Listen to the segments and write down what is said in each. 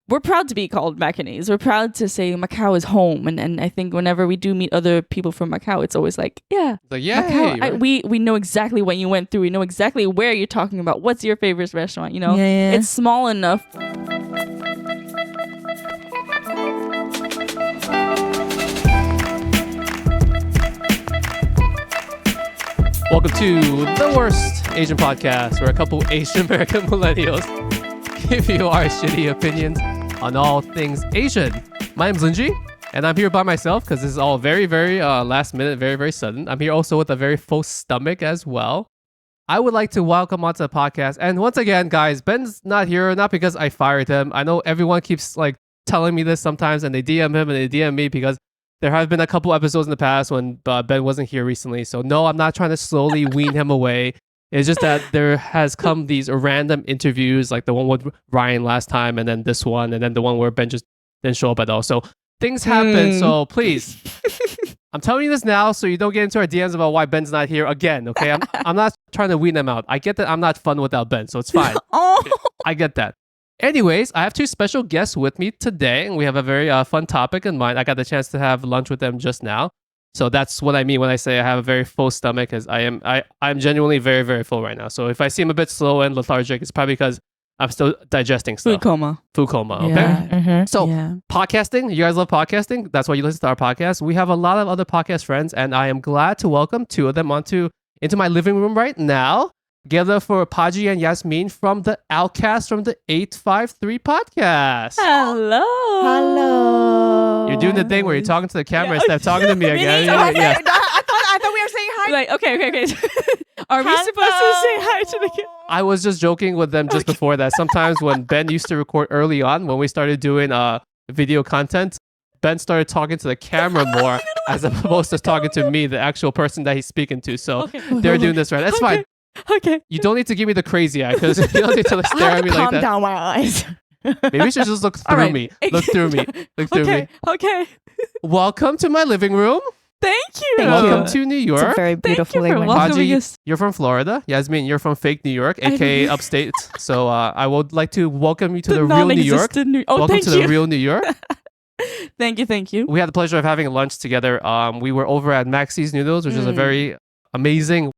we're proud to be called Macanese. We're proud to say Macau is home. And I think whenever we do meet other people from Macau, it's always like, yeah, Macau. Right? We know exactly what you went through. We know exactly where you're talking about. What's your favorite restaurant? You know, it's small enough. Welcome to the worst Asian podcast, where a couple Asian American millennials give you our shitty opinions on all things Asian. My name's Lingjie, and I'm here by myself because this is all very, very last minute, very, very sudden. I'm here also with a very full stomach as well. I would like to welcome onto the podcast. And once again, guys, Ben's not here, not because I fired him. I know everyone keeps like telling me this sometimes, and they DM him and they DM me because there have been a couple episodes in the past when Ben wasn't here recently. So no, I'm not trying to slowly wean him away. It's just that there has come these random interviews, like the one with Ryan last time, and then this one, and then the one where Ben just didn't show up at all. So things happen. So please, I'm telling you this now so you don't get into our DMs about why Ben's not here again, okay? I'm not trying to wean them out. I get that I'm not fun without Ben, so it's fine. I get that. Anyways, I have two special guests with me today, and we have a very fun topic in mind. I got the chance to have lunch with them just now. So that's what I mean when I say I have a very full stomach, because I'm genuinely very, very full right now. So if I seem a bit slow and lethargic, it's probably because I'm still digesting stuff. Food coma, okay? Yeah. Mm-hmm. So podcasting, you guys love podcasting? That's why you listen to our podcast. We have a lot of other podcast friends, and I am glad to welcome two of them into my living room right now. Together for Paji and Iasmin from the Outcasts from the 853 podcast. Hello. You're doing the thing where you're talking to the camera instead of talking to me again. I thought we were saying hi. Like, okay. Are we supposed to say hi to the camera? I was just joking with them just before that. Sometimes when Ben used to record early on, when we started doing video content, Ben started talking to the camera more as opposed to talking to me, the actual person that he's speaking to. So they're doing this right. That's fine. Okay. You don't need to give me the crazy eye because you don't need to stare at me like that. Calm down my eyes. Maybe you should just look through me. Look through me. Look through me. Okay. Welcome to my living room. Thank you. Welcome to New York. It's a very beautiful Thank you for living. welcoming Paji, us. you're from Florida. Yasmin, you're from fake New York, aka upstate. So I would like to welcome you to the real New York. Welcome thank to you. the real New York. Thank you. We had the pleasure of having lunch together. We were over at Maxie's Noodles, which is a very amazing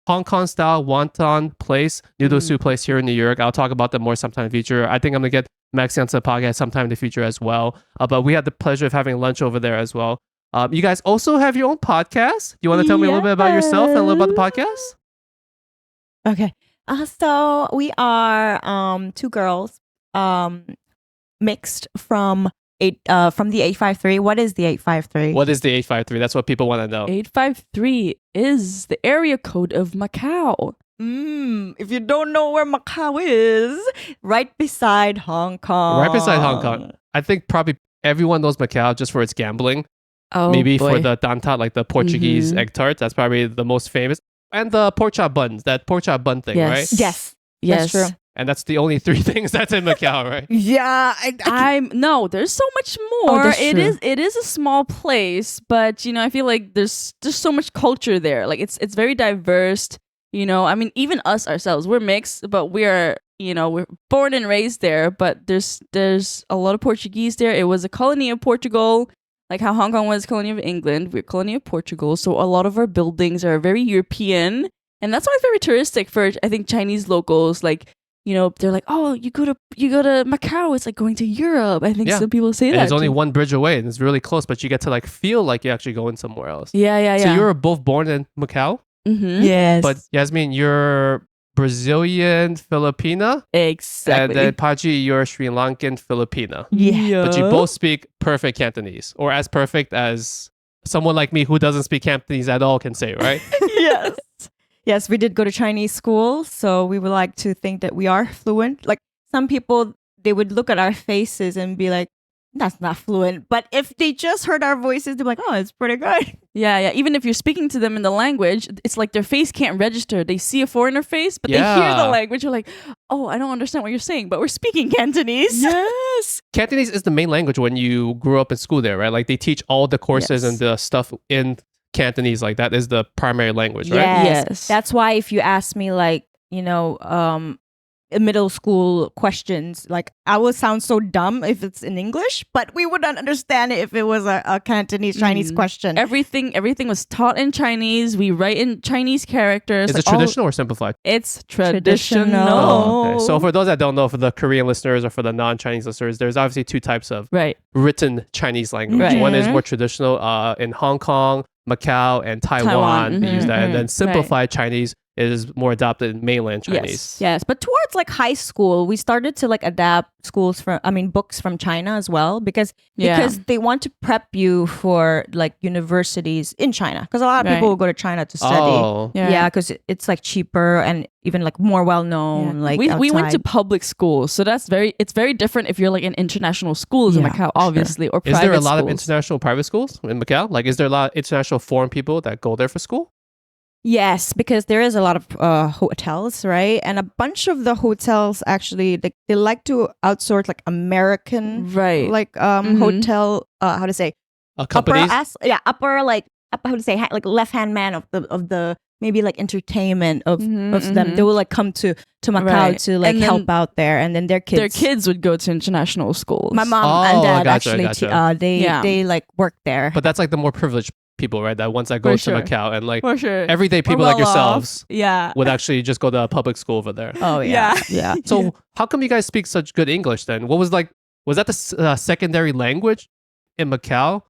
Hong Kong style wonton place, noodle soup place here in New York. I'll talk about them more sometime in the future. I think I'm gonna get Maxie onto the podcast sometime in the future as well. But we had the pleasure of having lunch over there as well. You guys also have your own podcast. You want to tell me a little bit about yourself and a little about the podcast? Okay. So we are two girls mixed from the 853. What is the 853? What is the 853? That's what people want to know. 853 is the area code of Macau. If you don't know where Macau is, right beside Hong Kong. Right beside Hong Kong. I think probably everyone knows Macau just for its gambling. Oh, Maybe boy. for the dan tat, like the Portuguese egg tart. That's probably the most famous. And the pork chop buns, that pork chop bun thing, right? Yes. Yes. That's true. And that's the only three things that's in Macau, right? Yeah. No, there's so much more. that's It true. is a small place, but I feel like there's so much culture there. Like it's very diverse. I mean, even us ourselves, we're mixed, but we're born and raised there. But there's a lot of Portuguese there. It was a colony of Portugal, like how Hong Kong was a colony of England. We're a colony of Portugal, so a lot of our buildings are very European, and that's why it's very touristic for I think Chinese locals. Like, they're like, oh, you go to Macau, it's like going to Europe. I think some people say And that. it's only one bridge away, and it's really close, but you get to like feel like you're actually going somewhere else. Yeah. So you were both born in Macau, Mm-hmm. Yes. but Yasmin, you're Brazilian Filipina, Exactly. and then Paji, you're Sri Lankan Filipina. Yeah. But you both speak perfect Cantonese, or as perfect as someone like me who doesn't speak Cantonese at all can say, right? Yes. Yes, we did go to Chinese school, so we would like to think that we are fluent. Like some people, they would look at our faces and be like, that's not fluent. But if they just heard our voices, they're like, oh, it's pretty good. Yeah. Even if you're speaking to them in the language, it's like their face can't register. They see a foreigner face, but they hear the language. You're like, oh, I don't understand what you're saying, but we're speaking Cantonese. Yes. Cantonese is the main language when you grew up in school there, right? Like they teach all the courses and the stuff in Cantonese. Like that is the primary language, right? Yes. Yes. That's why if you ask me like, middle school questions. Like I would sound so dumb if it's in English, but we would not understand it if it was a Cantonese Chinese question. Everything was taught in Chinese. We write in Chinese characters. Is it traditional or simplified? It's traditional. Okay. So for those that don't know, for the Korean listeners or for the non-Chinese listeners, there's obviously two types of written Chinese language. Right. One is more traditional in Hong Kong, Macau, and Taiwan. They use that. And then simplified Chinese is more adopted in mainland Chinese. Yes, but towards like high school, we started to like adapt books from China as well because they want to prep you for like universities in China because a lot of people will go to China to study. Oh. Yeah, because it's like cheaper and even like more well known. Like we went to public schools, so it's very different if you're like in international schools in Macau, obviously, or private schools. Is there a lot of international private schools in Macau? Like, is there a lot of international foreign people that go there for school? Yes, because there is a lot of hotels, right? And a bunch of the hotels actually they like to outsource like American, like hotel. How to say? Companies. Upper like how to say like left hand man of the maybe like entertainment of them. They will like come to Macau to like help out there, and then their kids would go to international schools. My mom and dad actually they like work there. But that's like the more privileged people, right? That ones that go to Macau and like everyday people well like yourselves off. would actually just go to a public school over there. Oh yeah. So how come you guys speak such good English then? Was that the secondary language in Macau?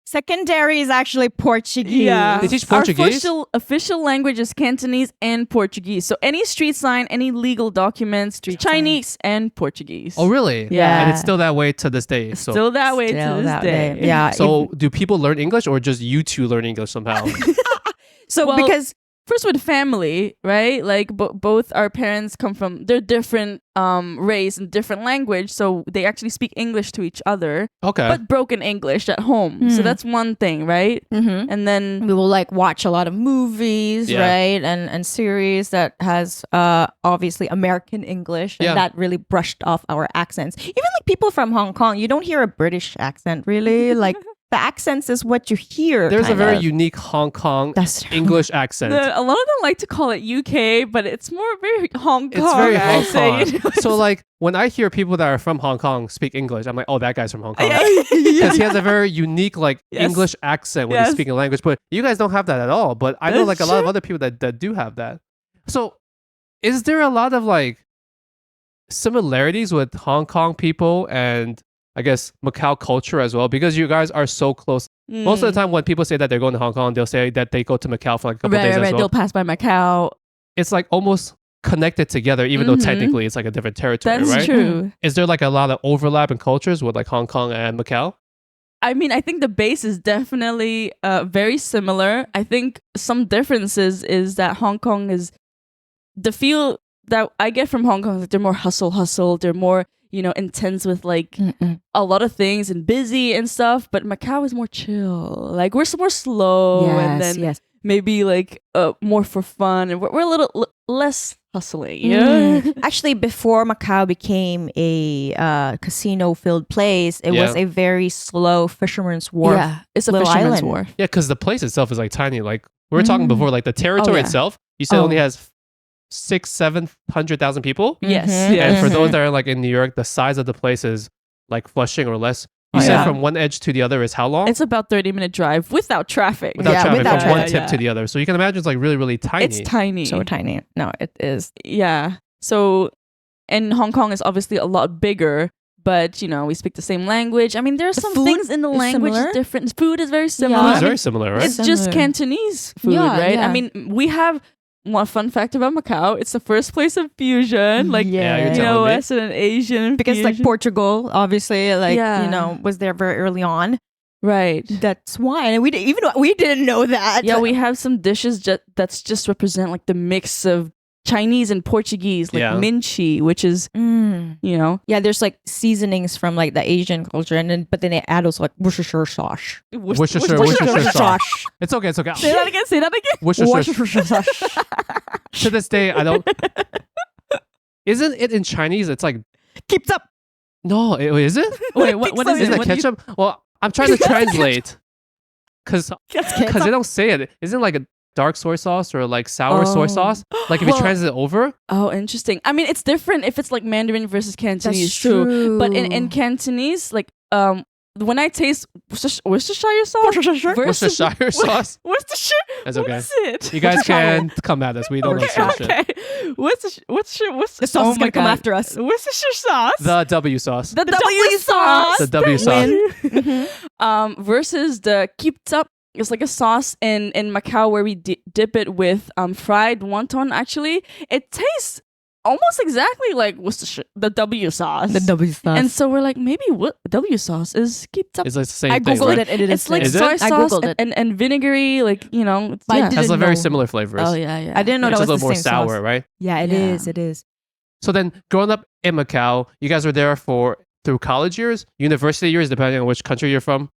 Secondary is actually Portuguese. Yeah. They teach Portuguese? Our official language is Cantonese and Portuguese. So any street sign, any legal documents, Chinese and Portuguese. Oh, really? Yeah. And it's still that way to this day. So. Still that way to this day. Yeah. So do people learn English or just you two learn English somehow? Because first with family, right? Like both our parents come from, they're different race and different language, so they actually speak English to each other. Okay. But broken English at home. So that's one thing, right? And then we will like watch a lot of movies, right? And series that has obviously American English, and that really brushed off our accents. Even like people from Hong Kong, you don't hear a British accent really. Like the accents is what you hear. There's a very unique Hong Kong English accent. A lot of them like to call it UK, but it's more very Hong Kong. It's very Hong Kong. You know? So like when I hear people that are from Hong Kong speak English, I'm like, oh, that guy's from Hong Kong. Because he has a very unique like English accent when he's speaking language. But you guys don't have that at all. But I know like a lot of other people that do have that. So is there a lot of like similarities with Hong Kong people and I guess Macau culture as well, because you guys are so close. Most of the time when people say that they're going to Hong Kong, they'll say that they go to Macau for like a couple days as well. They'll pass by Macau. It's like almost connected together, even though technically it's like a different territory, right? That's true. Is there like a lot of overlap in cultures with like Hong Kong and Macau? I mean, I think the base is definitely very similar. I think some differences is that Hong Kong is, the feel that I get from Hong Kong is that they're more hustle. They're more, intense with like a lot of things and busy and stuff. But Macau is more chill. Like we're more slow, and then maybe like more for fun, and we're a little less hustling. Yeah. Actually, before Macau became a casino-filled place, it was a very slow fisherman's wharf. Yeah, it's a fisherman's wharf. Yeah, because the place itself is like tiny. Like we were talking before, like the territory itself, you said only has 600,000-700,000 people. Yes. And for those that are like in New York, the size of the place is like Flushing or less. You said from one edge to the other is how long? It's about 30-minute drive without traffic. Without traffic, from one tip to the other. So you can imagine it's like really, really tiny. It's tiny. So tiny. No, it is. Yeah. So, and Hong Kong is obviously a lot bigger, but we speak the same language. I mean, there are some things in the language different. Food is very similar. Yeah. It's very similar, right? It's just Cantonese food, right? Yeah. I mean, we have one fun fact about Macau. It's the first place of fusion, like Western and Asian. Because like Portugal, obviously, like was there very early on. Right. That's why. And we didn't know that. Yeah, we have some dishes that's just represent like the mix of Chinese and Portuguese, like minchi, which is, Yeah, there's like seasonings from like the Asian culture, but then they add also like Worcestershire sauce. Worcestershire sauce. It's okay. Say that again. Worcestershire sauce. To this day, I don't. Isn't it in Chinese? It's like keeps up. No, is it? Wait, what is it? Is it ketchup? Well, I'm trying to translate because they don't say it. Isn't it like dark soy sauce or like sour soy sauce. Like if you Well- translate it over, Oh, interesting. I mean, it's different if it's like Mandarin versus Cantonese That's too. true. But in Cantonese, like when I taste Worcestershire sauce, Worcestershire sauce. Worcestershire. That's What okay. is it? You guys can come at us. We don't know shit. Okay. What's The sauce is gonna come after us. Worcestershire sauce. The W sauce. The W sauce. The W sauce. Versus the keeped up. It's like a sauce in Macau where we dip it with fried wonton. Actually, it tastes almost exactly like the W sauce. The W sauce. And so we're like, maybe what W sauce is keeped up. It's like the same I thing, googled right? it and it is. It's like Is it? soy I sauce googled it. and vinegary, like you know. It's, But I yeah. didn't Has a very know. similar flavors. Oh yeah. I didn't know It's that just a was little the more same sour, sauce. right? Yeah, it Yeah. is. It is. So then, growing up in Macau, you guys were there through college years, university years, depending on which country you're from.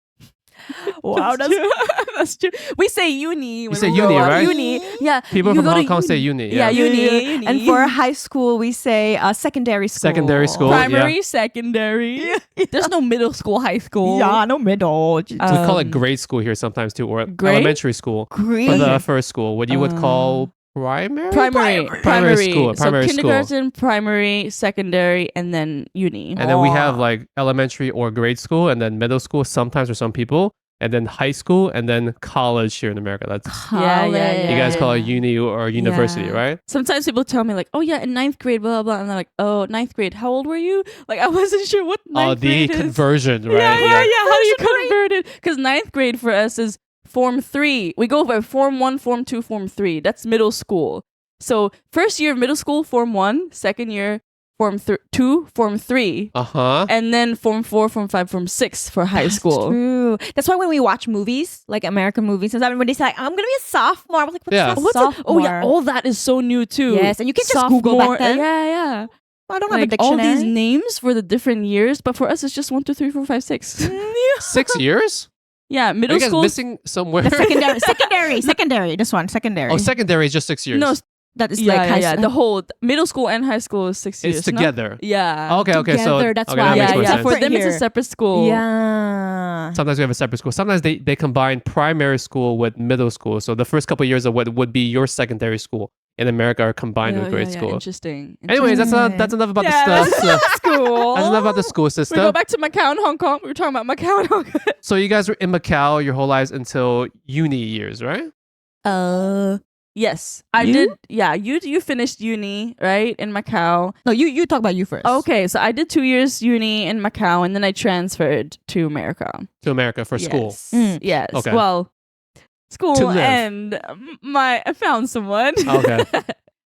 Wow, that's true. That's true. We say uni. When say we uni, grow up. right? Uni. Yeah. People you from go to Hong Kong say uni. Yeah, Yeah. uni. And for high school, we say secondary school. Secondary school. primary, secondary. There's no middle school, high school. Yeah, no middle. We call it Um, grade school here sometimes too, or grade? elementary school Green. for the first school. What you would call primary? Primary school. So Primary school. kindergarten, primary, secondary, and then uni. And then we have like elementary or grade school, and then middle school sometimes for some people, and then high school, and then college here in America. That's Yeah. you guys yeah. call it uni or university, Yeah. right? Sometimes people tell me like, oh yeah, in ninth grade, blah, blah, blah. And they're like, oh, ninth grade. How old were you? Like, I wasn't sure what ninth The grade is. conversion, right? Yeah. How do you Conversion rate. convert it? Because ninth grade for us is Form 3. We go by Form 1, Form 2, Form 3. That's middle school. So first year of middle school, Form 1. Second year, Form 2, Form 3. Uh-huh. And then Form 4, Form 5, Form 6 for high school. True. That's why when we watch movies, like American movies, and when they say, I'm going to be a sophomore, I was like, what's Yeah. a What's sophomore? Oh yeah, all that is so new too. Yes, and you can just Google back then. Yeah. I don't have a Like all dictionary. these names for the different years, but for us it's just 1, 2, 3, 4, 5, 6. 6 years? Yeah, Are middle you guys school. missing somewhere? secondary. This one, secondary. Oh, secondary is just 6 years. No, that is yeah, like high yeah. school. The whole middle school and high school is 6 years. it's no? together. Yeah. Okay, so Together, that's okay, why. that makes Yeah, more yeah. sense. For them, it's Here. a separate school. Yeah. Sometimes we have a separate school. Sometimes they combine primary school with middle school. So the first couple of years of what would be your secondary school in America are combined with grade school. Interesting. Anyways, that's enough about the stuff. school. That's enough about the school We system. go back to Macau and Hong Kong. We were talking about Macau and Hong Kong. So you guys were in Macau your whole lives until uni years, right? Yes, I You? did. Yeah, you finished uni, right, in Macau. No, you talk about you first. Okay, so I did 2 years uni in Macau, and then I transferred to America. To America for school. Yes. Mm. Yes. Okay. Well, To school live. and I found someone. Okay.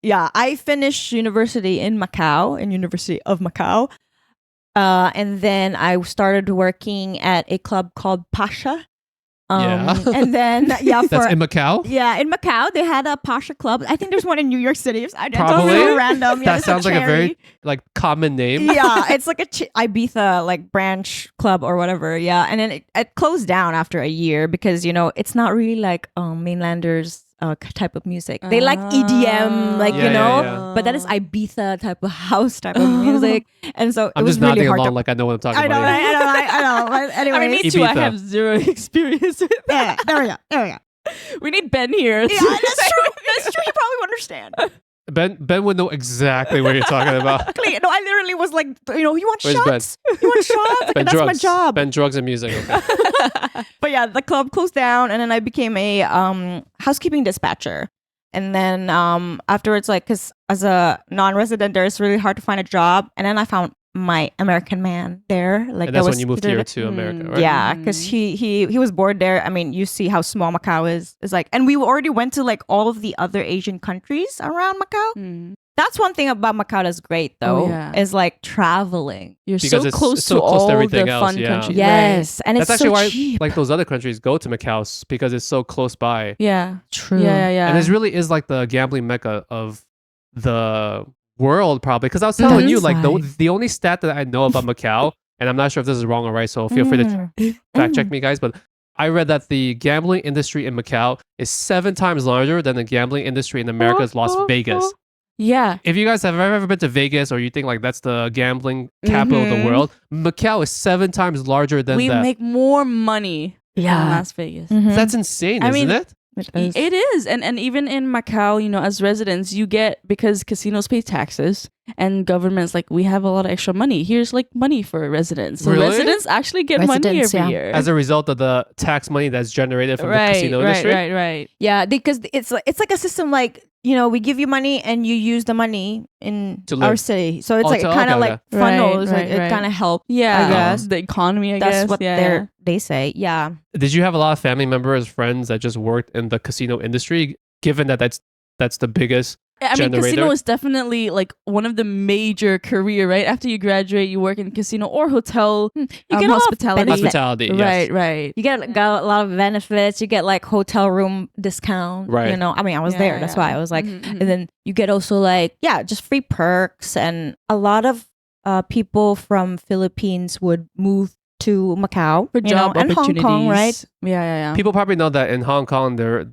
Yeah, I finished university in Macau, in University of Macau. And then I started working at a club called Pasha. Yeah. And then, That's in Macau? in Macau, they had a Pasha club. I think there's one in New York City. I don't Probably. know, random. Yeah, That it's sounds like a cherry. very common name. Yeah, it's like a Ibiza like branch club or whatever. Yeah, and then it closed down after a year because it's not really like mainlanders type of music. They like EDM, like Yeah, yeah. But that is Ibiza type of house type of music, and so I'm it was just really nodding hard along to. like I know what I'm talking I know, about. here. I know. But anyway, I mean, me too. I Ibiza. have zero experience with that. yeah, there we go. We need Ben here. Yeah, that's true. That's true. You probably would understand. Ben would know exactly what you're talking about. Exactly. No, I literally was like, you want Where's shots? You want shots? Ben And that's drugs. my job. Ben drugs and music. Okay. But yeah, the club closed down, and then I became a housekeeping dispatcher. And then afterwards, like, because as a non-resident there, it's really hard to find a job. And then I found my American man there. Like And that's that when you moved here to America, right? Yeah, because he was born there. I mean, you see how small Macau is. It's like, and we already went to like all of the other Asian countries around Macau. Mm. That's one thing about Macau that's great though. Oh, yeah. Is like traveling. You're Because so it's close so to close to all everything the else, fun yeah. countries. Yes, and That's it's actually so why cheap. like those other countries go to Macau because it's so close by. Right. Yeah. True. Yeah. And this really is like the gambling mecca of the world, probably. Because I was telling you, like the only stat that I know about Macau, and I'm not sure if this is wrong or right, so feel free to fact check me, guys. But I read that the gambling industry in Macau is 7 times larger than the gambling industry in America's Las Vegas. Yeah. If you guys have ever been to Vegas or you think like that's the gambling capital of the world, Macau is 7 times larger than We that. make more money Yeah. than Las Vegas. Mhm. That's insane, I isn't mean, it? It is. And even in Macau, as residents, you get, because casinos pay taxes and government's like, we have a lot of extra money. Here's like money for residents. So Really? residents actually get money Residents, every yeah. year. As a result of the tax money that's generated from the casino industry. Right. Yeah, because it's like a system like, we give you money and you use the money in To live. our city. So it's Oh, like to- kind of okay, like okay. funnels. Right, like it right. kind of helps. Yeah. I guess. The economy, I That's guess. what yeah. they say. Yeah. Did you have a lot of family members, friends that just worked in the casino industry, given that that's the biggest I mean, generator? casino is definitely like one of the major career, right? After you graduate, you work in casino or hotel, You get a lot of hospitality. benefit. Hospitality, yes. Right. You got a lot of benefits. You get like hotel room discount. Right. I mean, I was there. That's why I was like, Mhm, mhm. and then you get also like, just free perks. And a lot of people from Philippines would move to Macau For job and Hong opportunities. Kong, right? Yeah. People probably know that in Hong Kong, they're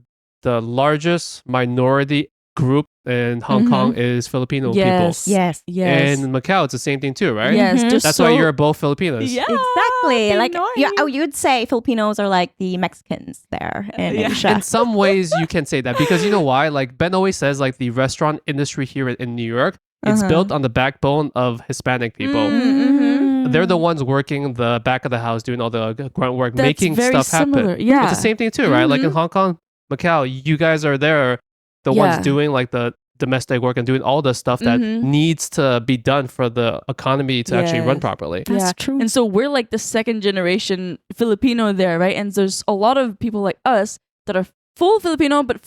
the largest minority group in Hong Mhm. Kong is Filipino Yes. people. Yes. Yes. And in Macau, it's the same thing too, right? Yes. Mhm. Just That's so, why you're both Filipinos. Yeah. Exactly. Like Pinoy. you would say Filipinos are like the Mexicans there in Yeah. Asia. In some ways, you can say that because you know why? Like Ben always says, like the restaurant industry here in New York, it's Uh-huh. built on the backbone of Hispanic people. Mhm. They're the ones working the back of the house, doing all the grunt work, That's making very stuff similar. happen. Yeah. It's the same thing too, right? Like in Mhm. Hong Kong, Macau, you guys are there, the Yeah. ones doing like the domestic work and doing all the stuff that Mhm. needs to be done for the economy to actually run Yes. properly. That's Yeah. true. And so we're like the second generation Filipino there, right? And there's a lot of people like us that are full Filipino but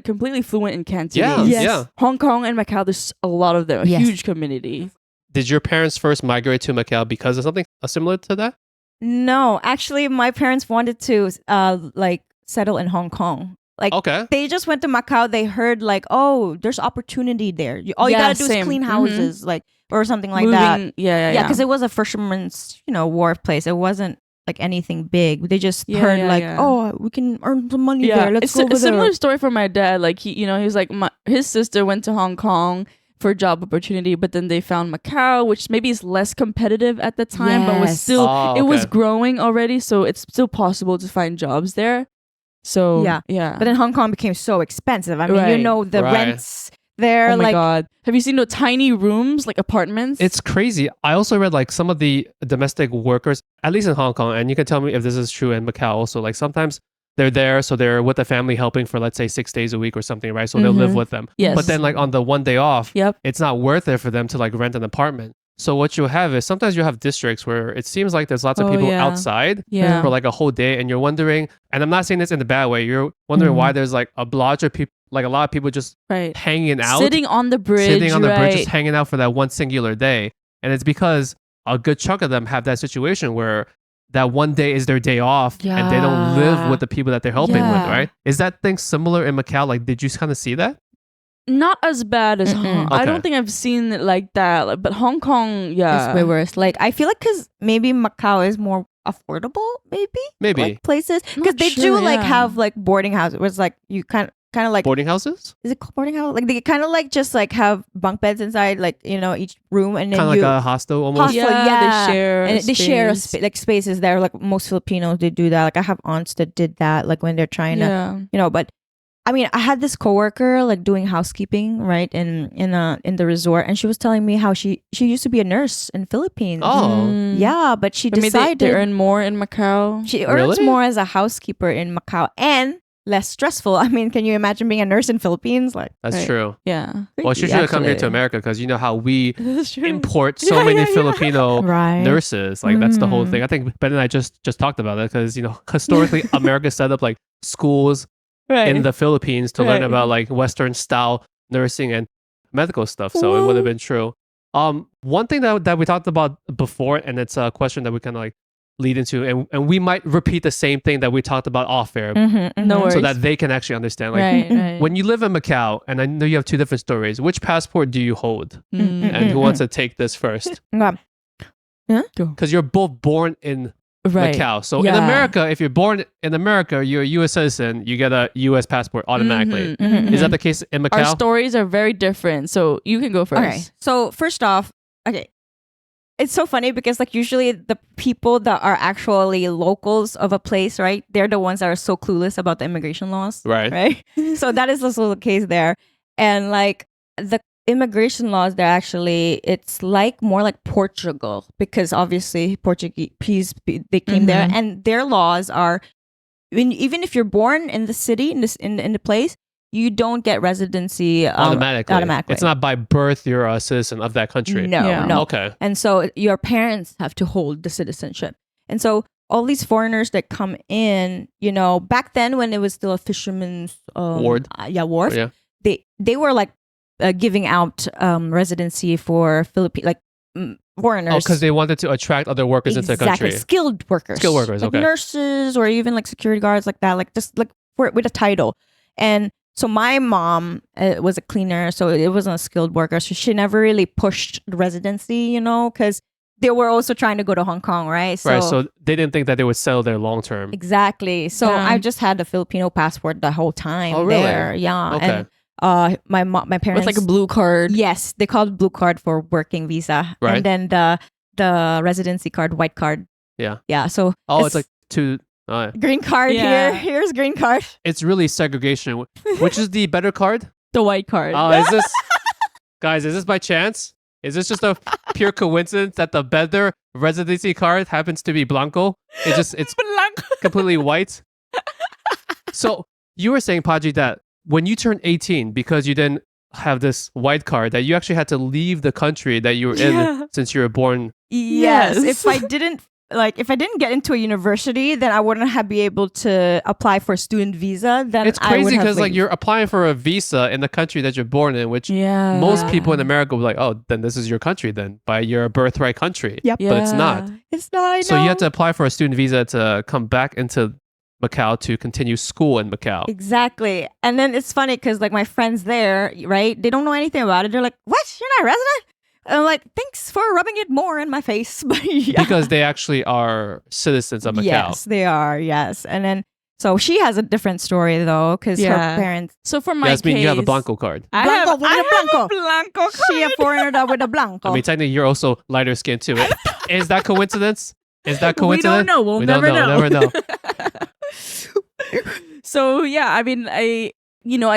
completely fluent in Cantonese. Yeah, yeah. Hong Kong and Macau, there's a lot of them, a Yes. huge community. Did your parents first migrate to Macau because of something similar to that? No, actually, my parents wanted to like settle in Hong Kong. Like Okay. they just went to Macau. They heard like, oh, there's opportunity there. All you Yeah, gotta do same. is clean Mhm. houses, like or something like Moving, that. Yeah. Because it was a fisherman's, wharf place. It wasn't like anything big. They just Yeah, heard yeah, like, yeah. oh, we can earn some money there. Let's it's go a over similar there. story for my dad. Like he was like his sister went to Hong Kong for a job opportunity, but then they found Macau, which maybe is less competitive at the time, but was Yes. still Oh, it was okay. growing already, so it's still possible to find jobs there. So Yeah. But then Hong Kong became so expensive. I mean, Right. the Right. rents there, oh my like god, have you seen the tiny rooms like apartments? It's crazy. I also read like some of the domestic workers, at least in Hong Kong, and you can tell me if this is true in Macau also. Like sometimes they're there, so they're with the family helping for let's say 6 days a week or something, right? So they'll live Mhm. with them. Yes. But then like on the one day off, Yep. it's not worth it for them to like rent an apartment. So what you have is sometimes you have districts where it seems like there's lots of Oh, people yeah. outside Yeah. for like a whole day, and you're wondering. And I'm not saying this in a bad way. You're wondering Mm-hmm. why there's like a bunch of people, like a lot of people just Right. hanging out, Sitting on the bridge. sitting on the bridge, right. just hanging out for that one singular day. And it's because a good chunk of them have that situation where that one day is their day off and they don't live Yeah. with the people that they're helping with, Yeah. right? Is that thing similar in Macau? Like, did you kind of see that? Not as bad as Mm-mm. I Okay. don't think I've seen it like that. But Hong Kong, yeah. it's way worse. Like I feel like because maybe Macau is more affordable, maybe Maybe. like places because Not they sure, do like yeah. have like boarding houses. Where it's like you kind of like Boarding houses? is it called boarding house? Like they kind of like just like have bunk beds inside, like each room, and then Kind of you like a hostel almost? Hostel. Yeah, yeah. they share. and they share space. like spaces there. Like most Filipinos, they do that. Like I have aunts that did that. Like when they're trying to, Yeah. But I mean, I had this coworker like doing housekeeping, right, in the resort, and she was telling me how she used to be a nurse in Philippines. Oh. Mm. Yeah, but she I mean, decided they earn more in Macau. she earns Really? more as a housekeeper in Macau and less stressful. I mean, can you imagine being a nurse in Philippines? Like, That's Right. true. Yeah. Well, she Freaky, should have come here to actually. America because you know how we That's true. import so Yeah, many yeah, yeah. Filipino right? nurses. Like that's the whole Mm. thing. I think Ben and I just talked about it because historically America set up like schools Right. in the Philippines to learn Right. about like Western style nursing and medical stuff. So it would have been true. One thing that we talked about before, and it's a question that we kind of like lead into, and we might repeat the same thing that we talked about off air, No worries. so that they can actually understand. Like right, right. when you live in Macau, and I know you have two different stories. Which passport do you hold? Mm. And who wants to take this first? Yeah. Because you're both born in right. Macau. So in Yeah. America, if you're born in America, you're a U.S. citizen. You get a U.S. passport automatically. Mhm, mhm, Is that mhm. the case in Our Macau? stories are very different, so you can go first. Okay, so first off, okay, it's so funny because like usually the people that are actually locals of a place, right? They're the ones that are so clueless about the immigration laws. Right. Right. So that is also the case there. And like the immigration laws, they're actually, it's like more like Portugal because obviously Portuguese, they came there and their laws are, even if you're born in the city, in the place, you don't get residency automatically. It's not by birth you're a citizen of that country. No. Okay. And so your parents have to hold the citizenship. And so all these foreigners that come in, you know, back then when it was still a fisherman's wharf, they were like giving out residency for foreigners. Oh, because they wanted to attract other workers into the country. Skilled workers. Like okay. Nurses or even like security guards like that, like just like with a title. And so my mom was a cleaner, so it wasn't a skilled worker. So she never really pushed residency, you know, because they were also trying to go to Hong Kong, right? So they didn't think that they would settle there long term. Exactly. So I just had the Filipino passport the whole time. Oh, really? There. Yeah. Okay. And my parents with like a blue card. Yes, they called it blue card for working visa, right? And then the residency card, white card. Yeah. So it's like two. Green card here. Here's green card. It's really segregation. Which is the better card? The white card. Oh, is this, guys? Is this by chance? Is this just a pure coincidence that the better residency card happens to be blanco? It's Blanco. completely white. So you were saying, Paji, that when you turned 18, because you didn't have this white card, that you actually had to leave the country that you were in since you were born. Yes. If I didn't get into a university, then I wouldn't have been able to apply for a student visa. Then it's crazy because like you're applying for a visa in the country that you're born in, which most people in America would be like, oh, then this is your country then, by your birthright country. Yep. But it's not. It's not. I know. So you have to apply for a student visa to come back into Macau to continue school in Macau. Exactly. And then it's funny because like my friends there, right? They don't know anything about it. They're like, what? You're not a resident? And I'm like, thanks for rubbing it more in my face. But because they actually are citizens of Macau. Yes, they are. Yes. And then, so she has a different story though, because her parents. So for my Yasmin, case, you have a blanco card. I have a blanco card. She a foreigner with a blanco. I mean, technically, you're also lighter skinned too. Is that coincidence? Is that coincidence? We don't know. We'll never know. Never know. So yeah, I mean, I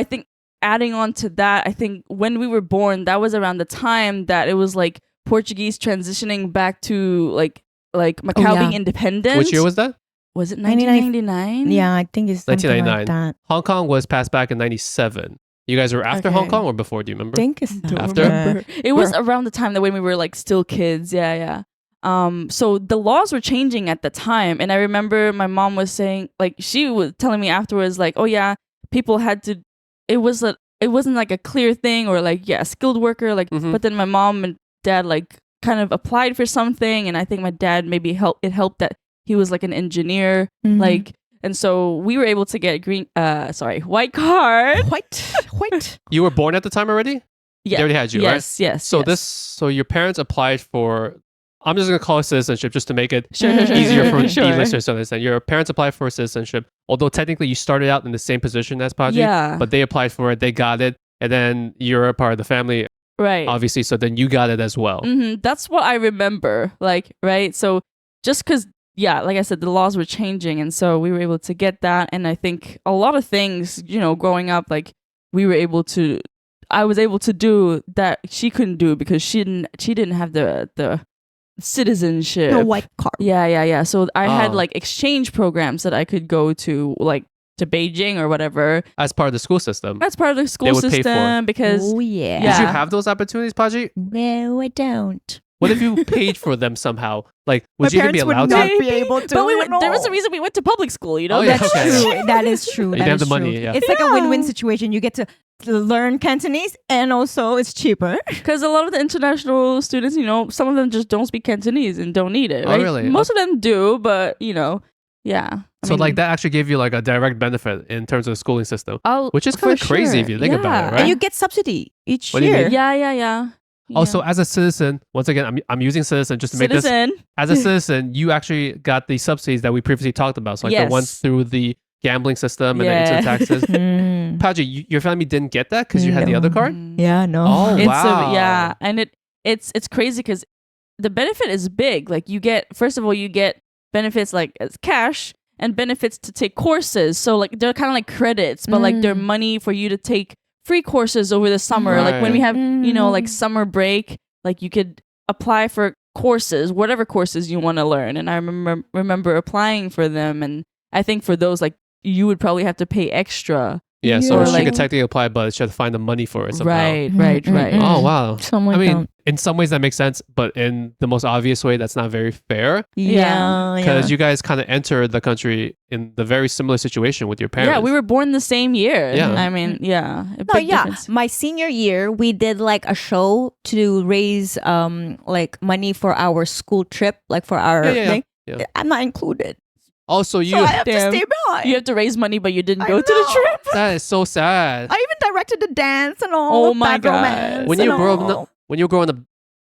think adding on to that, I think when we were born, that was around the time that it was like Portuguese transitioning back to like Macau being independent. Which year was that? Was it 1999? Yeah, I think it's 1999. Like that. Hong Kong was passed back in 97. You guys were after Hong Kong or before? Do you remember? I think it's after. It was around the time that when we were like still kids. Yeah. So the laws were changing at the time, and I remember my mom was saying, like, she was telling me afterwards, like, oh yeah, people had to. It wasn't like a clear thing or like skilled worker like. But then my mom and dad like kind of applied for something, and I think my dad maybe helped that he was like an engineer like. And so we were able to get white card. White. You were born at the time already? Yeah. They already had you, right? Yes. So your parents applied for, I'm just going to call it citizenship just to make it sure. easier for the listeners to understand. Your parents applied for citizenship, although technically you started out in the same position as Paji, but they applied for it, they got it, and then you're a part of the family. Right. Obviously, so then you got it as well. That's what I remember. Like, right? So just because, like I said, the laws were changing, and so we were able to get that. And I think a lot of things, growing up, like I was able to do that she couldn't do because she didn't have the citizenship. No white card. Yeah. So I had like exchange programs that I could go to, like to Beijing or whatever. As part of the school system. That's part of the school system because. Oh yeah. Did you have those opportunities, Paji? No, I don't. What if you paid for them somehow? Like, would you even be allowed to? to? Not be able to. But there was a reason we went to public school, Oh, yeah, That's true. That is true. You have the money, It's like a win-win situation. You get to learn Cantonese, and also it's cheaper. Because a lot of the international students, some of them just don't speak Cantonese and don't need it. Right? Oh, really? Most of them do, but yeah. So like that actually gave you like a direct benefit in terms of the schooling system, which is kind of for crazy sure. if you think about it, right? And you get subsidy each What do you year. mean? Yeah. Also, as a citizen, once again, I'm using citizen just to make this. As a citizen, you actually got the subsidies that we previously talked about. So like the ones through the gambling system and then into the taxes. Paji, your family didn't get that because you had the other card? Yeah, no. Oh, It's wow. and it's crazy because the benefit is big. Like you get, first of all, you get benefits like as cash and benefits to take courses. So like they're kind of like credits, but like they're money for you to take free courses over the summer. Like when we have, you know, like summer break, like you could apply for courses, whatever courses you want to learn. And I remember applying for them. And I think for those, like you would probably have to pay extra. Yeah, so Or she like- could technically apply, but she had to find the money for it somehow. Right. Oh, wow. Something I like mean, that. in some ways that makes sense, but in the most obvious way, that's not very fair Yeah. because you guys kind of entered the country in the very similar situation with your parents. Yeah, we were born the same year. Yeah. I mean, yeah. A No, big yeah. difference. My senior year, we did like a show to raise like money for our school trip, like for our Yeah. thing. Yeah. I'm not included. Also, you So I have to Damn. stay behind. You have to raise money, but you didn't I go to the know. trip. that is so sad. I even directed the dance and all. Oh my Bad God. Romance When and you all. were growing up,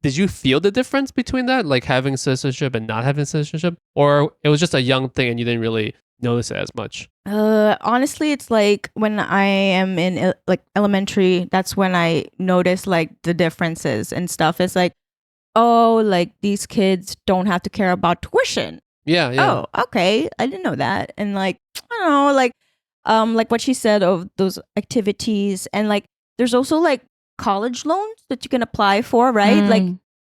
did you feel the difference between that, like having citizenship and not having citizenship, or it was just a young thing and you didn't really notice it as much? Honestly, it's like when I am in like elementary, that's when I notice like the differences and stuff. It's like, oh, like these kids don't have to care about tuition. Yeah. Oh, okay. I didn't know that. And like, I don't know, like what she said of those activities, and like there's also like college loans that you can apply for, right? Like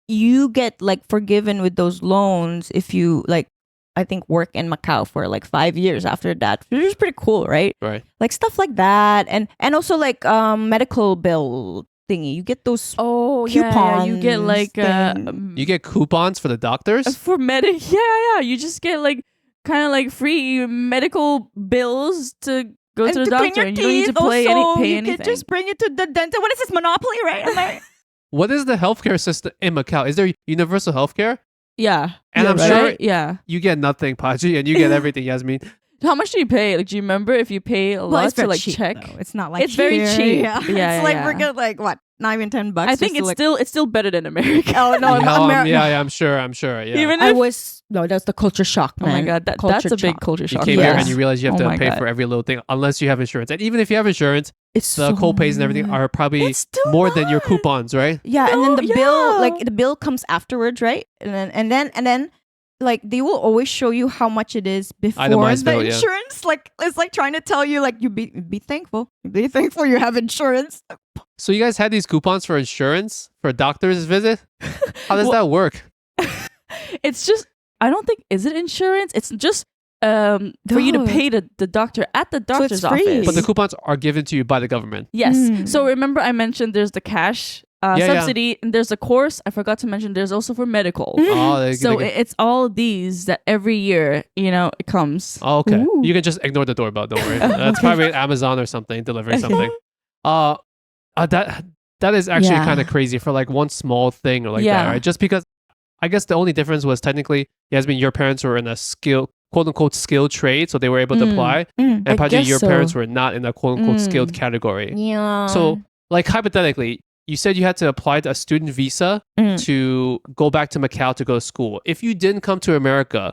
you get like forgiven with those loans if you like, I think work in Macau for like 5 years after that, which is pretty cool, right? Right. Like stuff like that, and also like medical bill thingy. You get those Oh, coupons. You get like thing. You get coupons for the doctors? for medic. Yeah. You just get like kind of like free medical bills to go and to the clean doctor, your and you don't need to teeth pay also, pay you anything. could just bring it to the dental. What is this, Monopoly, right? I'm like, What is the healthcare system in Macau? Is there universal healthcare? Yeah, And yeah, I'm right? sure Yeah. you get nothing, Paji, and you get everything, Yasmin. How much do you pay? Like, do you remember if you pay a lot to like check? Though. It's not like It's very here. cheap. Yeah, Yeah, it's like yeah. we're good. Like what? Not even $10. I think just to, it's still better than America. Oh no, America. Yeah, I'm sure. Yeah. Even I if was that's the culture shock, oh my man. god, that's Culture a big shock. culture You shock. came here Yes. and you realize you have Oh to my pay God. for every little thing, unless you have insurance. And even if you have insurance, It's the so co-pays and everything much. are probably It's still more than your much. coupons, right? Yeah, and then No, the bill, yeah. like the bill comes afterwards, right? And then, like they will always show you how much it is before Itemized the bill, yeah. insurance. Like it's like trying to tell you, like you be thankful, be thankful you have insurance. So you guys had these coupons for insurance for a doctor's visit? How does that work? It's just I don't think is it insurance? It's just for you to No. pay the doctor at the doctor's it's free. office. But the coupons are given to you by the government. Yes. Mm. So remember I mentioned there's the cash Yeah, subsidy and there's a course. I forgot to mention there's also for medical. Oh, So it's all these that every year, it comes. oh, okay. Ooh. You can just ignore the doorbell. Don't worry. That's probably Amazon or something delivering something. That is actually Yeah. kind of crazy for like one small thing or like Yeah. that, right? Just because I guess the only difference was technically, Yasmin, your parents were in a quote unquote skilled trade, so they were able to Mm. apply. Mm. And I Paji, guess your so. parents were not in a quote unquote Mm. skilled category. Yeah. So, like hypothetically, you said you had to apply to a student visa Mm. to go back to Macau to go to school. If you didn't come to America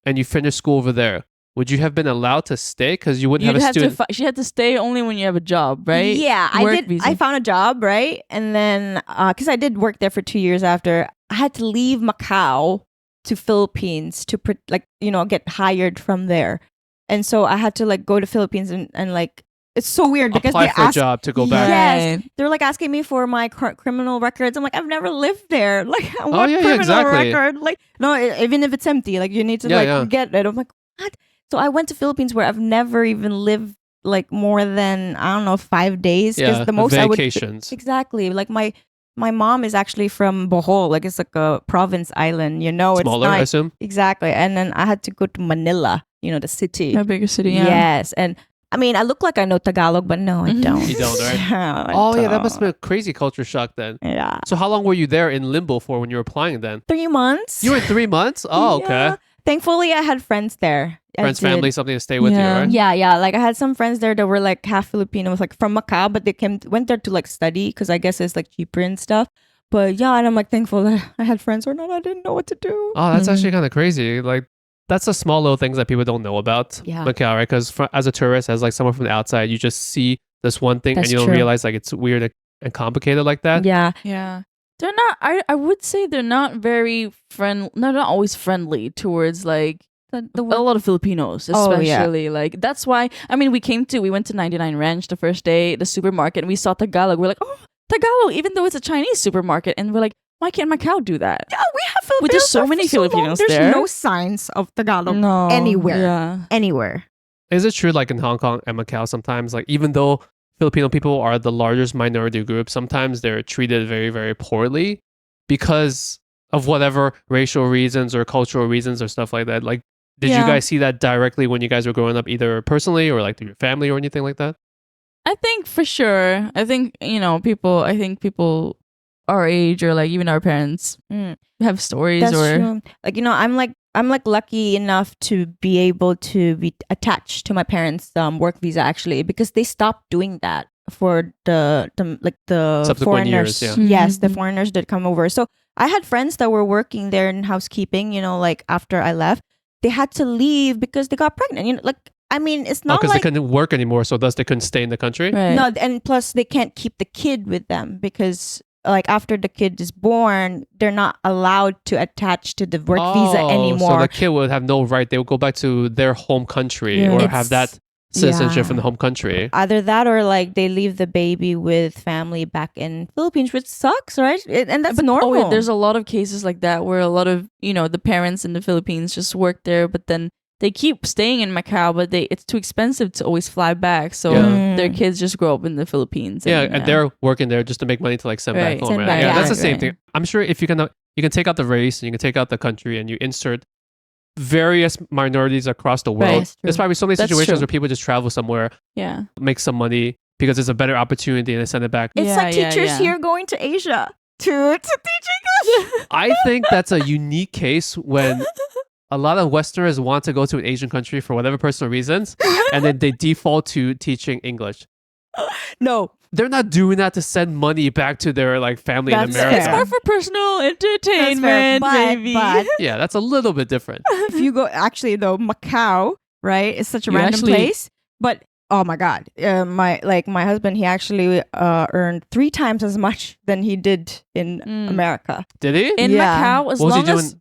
and you finished school over there, would you have been allowed to stay? Because you wouldn't You'd have a have student. she had to stay only when you have a job, right? Yeah, Work I did. visa. I found a job, right? And then, because I did work there for 2 years after, I had to leave Macau to Philippines to get hired from there. And so I had to like go to Philippines and like, it's so weird because apply they for a ask, job to go back. Yes. They're like asking me for my criminal records. I'm like, I've never lived there. Like, what yeah, criminal exactly. record? Like, no, even if it's empty, like you need to Yeah. get it. I'm like, what? So I went to Philippines where I've never even lived like more than, I don't know, 5 days. Yeah, the most vacations. Exactly. Like my mom is actually from Bohol. Like it's like a province island, Smaller, it's I not assume. exactly. And then I had to go to Manila, the city. A bigger city, yeah. Yes. And I mean, I look like I know Tagalog, but no, I Mhm. don't. You don't, right? Yeah, I Oh, yeah, that must don't. have been a crazy culture shock then. Yeah. So, how long were you there in limbo for when you were applying then? 3 months. You were in 3 months? Oh, okay. Yeah. Thankfully, I had friends there. I Friends, did. family, something to stay with Yeah. you, right? Yeah. Like I had some friends there that were like half Filipinos, like from Macau, but they went there to like study because I guess it's like cheaper and stuff. But yeah, and I'm like thankful that I had friends or not. I didn't know what to do. Oh, that's Mhm. actually kind of crazy. Like, that's the small little things that people don't know about Yeah. Macau, right? Because as a tourist, as like someone from the outside, you just see this one thing That's and you don't true. realize like it's weird and complicated like that. Yeah. Yeah. They're not. I would say they're not very friend. They're not always friendly towards like The a lot of Filipinos, Oh, yeah. especially like that's why. I mean, we went to 99 Ranch the first day, the supermarket, and we saw Tagalog. We're like, oh, Tagalog, even though it's a Chinese supermarket, and we're like, why can't Macau do that? Yeah, we have Filipinos. Well, there's so there many for long. Filipinos There's there. no signs of Tagalog No, anywhere. Yeah. Anywhere. Is it true, like in Hong Kong and Macau, sometimes, like even though Filipino people are the largest minority group, sometimes they're treated very, very poorly because of whatever racial reasons or cultural reasons or stuff like that? Like, did you Yeah. guys see that directly when you guys were growing up, either personally or like through your family or anything like that? I think for sure. I think people. I think people our age or like even our parents have stories That's or true. Like I'm like lucky enough to be able to be attached to my parents' work visa actually because they stopped doing that for the Subsequent foreigners. years, Yes, the Mhm. foreigners that come over. So I had friends that were working there in housekeeping. Like after I left, they had to leave because they got pregnant. Like I mean, it's not Because like they couldn't work anymore, so thus they couldn't stay in the country. right. no, and plus they can't keep the kid with them because like after the kid is born, they're not allowed to attach to the work visa So anymore. the kid would have no right. They would go back to their home country Yeah. or It's- have that citizenship yeah. in the home country. Either that or like they leave the baby with family back in Philippines, which sucks, right? And that's normal. Oh, yeah, there's a lot of cases like that where a lot of the parents in the Philippines just work there, but then they keep staying in Macau, but it's too expensive to always fly back, so Yeah. their kids just grow up in the Philippines. Yeah, and they're working there just to make money to like send Right. back home. Send Right? back, Yeah, yeah. that's the same Right. thing. I'm sure if you can take out the race and you can take out the country and you insert various minorities across the world. Right. There's probably so many That's situations true. where people just travel somewhere, yeah. make some money because it's a better opportunity and they send it back. It's Yeah, like yeah, teachers yeah. here going to Asia to teach English. I think that's a unique case when a lot of Westerners want to go to an Asian country for whatever personal reasons, and then they default to teaching English. No, They're not doing that to send money back to their like family in That's America. It's fair. more for personal that's fair. entertainment, But, maybe. but Yeah, that's a little bit different. if you go actually though, Macau, right? It's such a You random actually- place. But oh my god, my husband, he actually earned 3 times as much than he did in America. Did he? in Yeah. Macau, as What was he long doing? as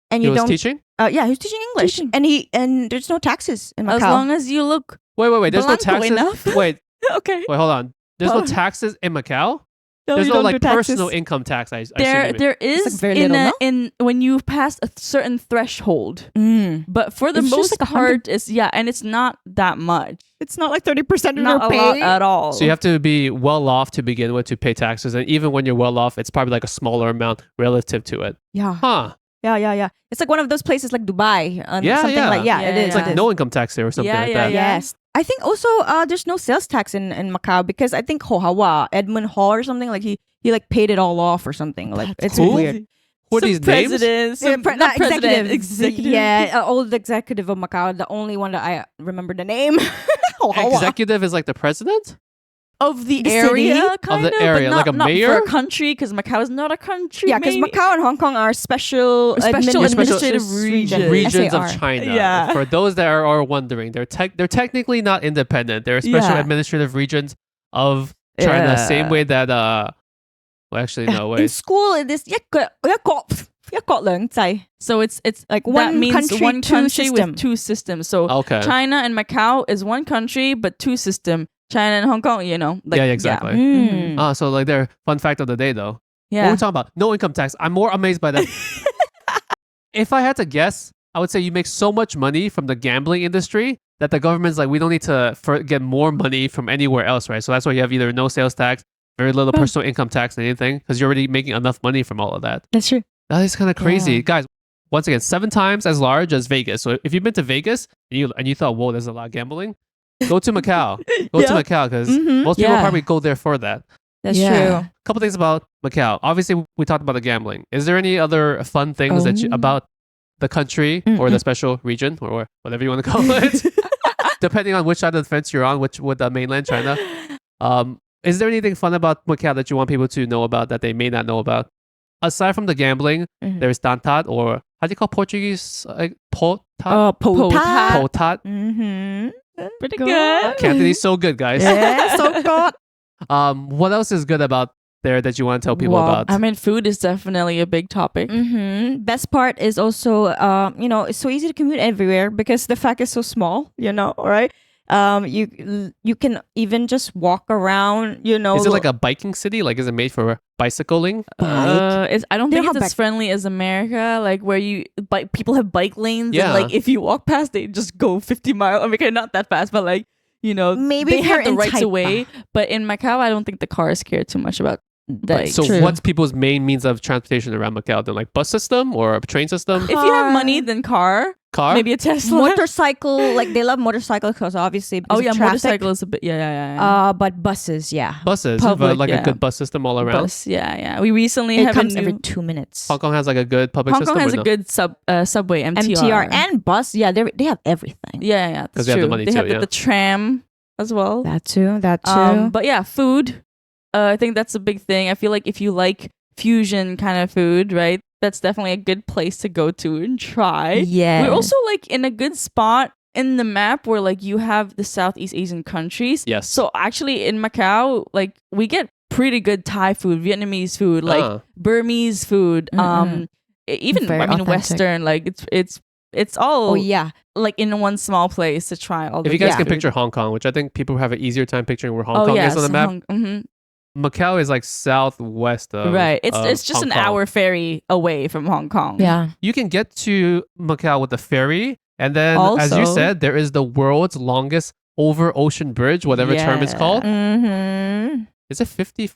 And He you was don't. teaching? Yeah, he was teaching English, Teaching. and there's no taxes in Macau. as long as you look Wait. There's no Blanco taxes. enough. Wait, okay. hold on. There's no Oh. taxes in Macau? No, There's you no don't like do taxes. personal income tax. I assume There you mean. there is like very in little, no? in when you pass a certain threshold. Mm. But for the It's just most like 100 part, and it's not that much. It's not like 30% of Not your a lot pay. at all. So you have to be well off to begin with to pay taxes, and even when you're well off, it's probably like a smaller amount relative to it. Yeah, Huh? yeah. It's like one of those places like Dubai, Yeah, something yeah. like it Yeah, is. It's like it is. no income tax there or something Yeah, like yeah, that. yeah. Yes. I think also there's no sales tax in Macau because I think Ho Hawa, Edmund Hall or something, like he like paid it all off or something. Like it's Who? weird. Who are Some these names? presidents, Yeah, some- not president, executive. Yeah, old executive of Macau. The only one that I remember the name. Ho Hawa. Executive is like the president? of the, The city? area, kind the of, area, but like not, a not mayor? for a country, because Macau is not a country. Yeah, because maybe. Macau and Hong Kong are special administrative Regions of SAR. China. Yeah. For those that are wondering, they're technically not independent. They're special Yeah. administrative regions of China. Yeah. Same way that well, actually no In wait. school, it is 一國兩制. So it's Like that one means country, one two country system. with two systems. So Okay. China and Macau is one country but two system. China and Hong Kong, like, Yeah, exactly. Mm. So like their fun fact of the day though. What Yeah. we're talking about, no income tax. I'm more amazed by that. If I had to guess, I would say you make so much money from the gambling industry that the government's like, we don't need to get more money from anywhere else, right? So that's why you have either no sales tax, very little personal income tax, anything, because you're already making enough money from all of that. That's true. That is kind of crazy, Yeah. guys. Once again, 7 times as large as Vegas. So if you've been to Vegas and you thought, whoa, there's a lot of gambling, go to Macau. Go to Yeah. Macau because Mhm. most people Yeah. probably go there for that. That's Yeah. true. Couple things about Macau. Obviously, we talked about the gambling. Is there any other fun things that about the country or the special region or whatever you want to call it, depending on which side of the fence you're on, with mainland China? Is there anything fun about Macau that you want people to know about that they may not know about? Aside from the gambling, Mhm. there's tantat, or how do you call Portuguese? Potat? Potat. Potat. Mm-hmm. Pretty good. Cantonese so good, guys. Yeah, so good. What else is good about there that you want to tell people Wow. about? I mean, food is definitely a big topic. Best part is also, it's so easy to commute everywhere because the fact is so small, right? You can even just walk around, Is it like a biking city? Like, is it made for bicycling? I don't They think don't it's have as friendly as America, like where people have bike lanes, Yeah. and like if you walk past, they just go 50 miles. I mean, okay, not that fast, but like Maybe they if you're have the in rights Taipa. away. But in Macau, I don't think the cars care too much about that. So True. what's people's main means of transportation around Macau? Then like bus system or a train system? If you have money, then car, Car? maybe a Tesla. Motorcycle, like they love motorcycles because obviously because Oh of yeah, traffic. motorcycle is a bit yeah. But buses, yeah. Buses, Public, but like a yeah. good bus system all around. Bus, yeah. We recently It have comes a new, every 2 minutes. Hong Kong has like a good public Hong system. Kong has or a no? good subway MTR. MTR and bus, yeah, they have everything. Yeah, 'Cause that's they have the true. money They too, have yeah. the tram as well. That too. But yeah, food. I think that's a big thing. I feel like if you like fusion kind of food, right? That's definitely a good place to go to and try. Yeah. We're also like in a good spot in the map where like you have the Southeast Asian countries. Yes. So actually in Macau, like we get pretty good Thai food, Vietnamese food, like Burmese food, even Very I mean authentic. Western, like it's all Oh yeah. like in one small place to try all the If you guys good can food. picture Hong Kong, which I think people have an easier time picturing where Hong Kong is on the map, Macau is like southwest of right. It's just Hong an Kong. hour ferry away from Hong Kong. Yeah. You can get to Macau with a ferry, and then as you Also- said, there is the world's longest over ocean bridge, whatever term it's Yeah. called. Mm-hmm. Is it 50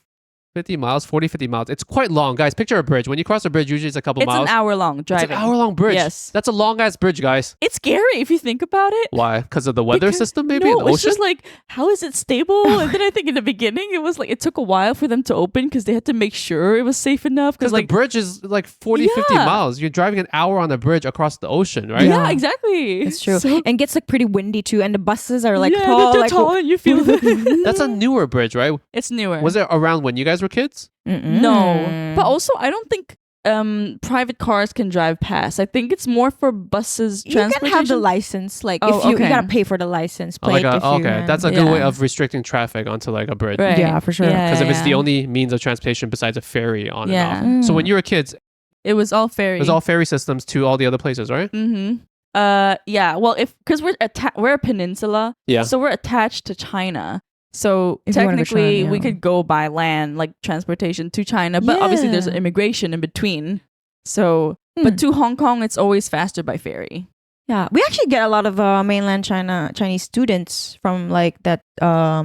miles, 50 miles? It's quite long, guys. Picture a bridge. When you cross a bridge, usually it's a couple It's miles. an hour long It's driving. an hour-long bridge. Yes. That's a long-ass bridge, guys. It's scary if you think about it. Why? Because of the weather Because- system, maybe? No, in the it's ocean? just like, how is it stable? And then I think in the beginning, it was like, it took a while for them to open because they had to make sure it was safe enough. Because Because like, the bridge is like 40, 50 Yeah. miles. You're driving an hour on a bridge across the ocean, right? yeah, Yeah. exactly. It's true. So, And gets like pretty windy too, and the buses are like yeah, tall. they're like, tall and you feel That's a newer bridge, right? It's newer. Was it around when you guys were kids? No. But also, I don't think private cars can drive past. I think it's more for buses, you can transportation. have the license. Like Oh, if you okay. gotta pay for the license Oh, like plate. if you, okay, that's a good way Yeah. of restricting traffic onto like a bridge. Right. Yeah, for sure. Because if it's the yeah. only means of transportation besides a ferry on Yeah. and off. So when you were kids, it It was all ferry. was all ferry systems to all the other places, right? Mm-hmm. Yeah. Well, because we're a peninsula, Yeah. so we're attached to China. So If you wanna go technically, China, we yeah. could go by land, like transportation to China. But obviously, there's Yeah. immigration in between. So, but to Hong Kong, it's always faster by ferry. Yeah, we actually get a lot of mainland Chinese students from like that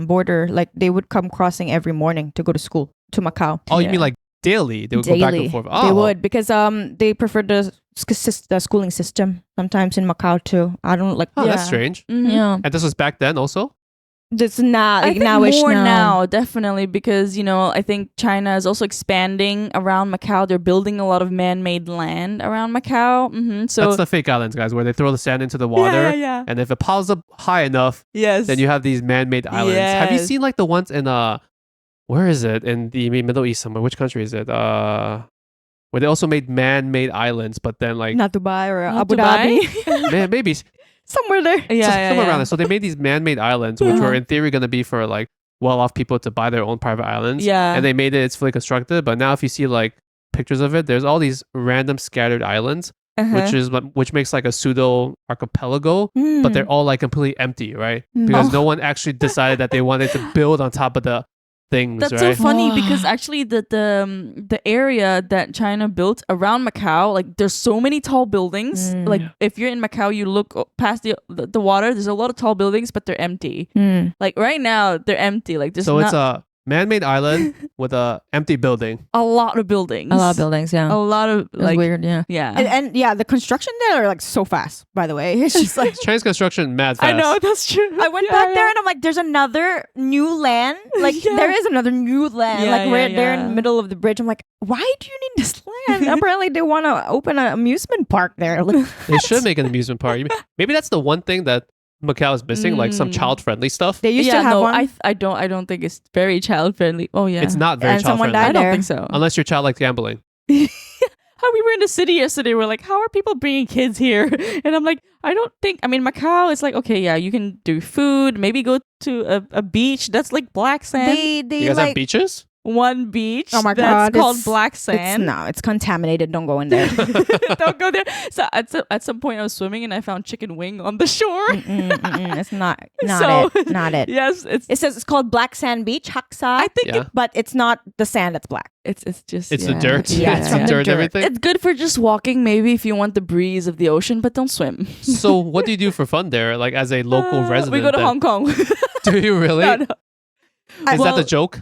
border. Like they would come crossing every morning to go to school to Macau. Oh, you Yeah. mean like daily? They would go back and forth. Oh, They would because they prefer the schooling system sometimes in Macau too. I don't like. Oh, that's Yeah. strange. Mhm. Yeah, And this was back then also? it's not I like think nowish more now. now, definitely, because I think China is also expanding around Macau. They're building a lot of man-made land around Macau. So That's the fake islands, guys, where they throw the sand into the water. yeah. And if it piles up high enough, Yes. then you have these man-made islands. Have you Yes. seen like the ones in where is it? In the Middle East somewhere. Which country is it? Where they also made man-made islands, but then like Not Dubai or Not Abu Dubai? Dhabi, maybe somewhere there. somewhere around there. So they made these man-made islands, which were in theory going to be for like well-off people to buy their own private islands. Yeah. And they made it, it's fully constructed. But now if you see like pictures of it, there's all these random scattered islands, which makes like a pseudo archipelago, but they're all like completely empty, right? Because Oh. no one actually decided that they wanted to build on top of the things, That's right? so funny Wow. because actually the area that China built around Macau, like there's so many tall buildings. Like if you're in Macau, you look past the water. There's a lot of tall buildings, but they're empty. Like right now, they're empty. Like there's So not it's a man-made island with a empty building. a lot of buildings. A lot of buildings, yeah. A lot of It's like weird, yeah. yeah. And yeah, the construction there are like so fast. By the way, it's just like Chinese construction, mad fast. I know that's true. I went back there and I'm like, there's another new land. Like Yeah. there is another new land. Yeah, like we're yeah, there in yeah. the middle of the bridge. I'm like, why do you need this land? Apparently they want to open an amusement park there. Like, They should make an amusement park. Maybe that's the one thing that Macau is missing, like some child-friendly stuff. they used yeah, to have no, one. I don't think it's very child friendly. Oh yeah. It's not very And someone child-friendly. I don't there. think so. Unless your child likes gambling. How we were in the city yesterday, we're like, how are people bringing kids here? And I'm like, I don't think. I mean, Macau, it's like, okay, yeah, you can do food, maybe go to a beach that's like black sand. they You guys have like beaches? one beach Oh my that's God, called it's- black sand. It's contaminated. Don't go in there. Don't go there. So at some point I was swimming and I found chicken wing on the shore. It's not So- it. Not it. Yes, It says it's called Black Sand Beach, Haksa. I think Yeah. But it's not the sand that's black. it's just It's the yeah. dirt. Yeah, it's it's the from the dirt and dirt. everything. It's good for just walking, maybe if you want the breeze of the ocean, but don't swim. So what do you do for fun there? Like as a local resident? We go to then? Hong Kong. Do you really? No, no. Is that the joke?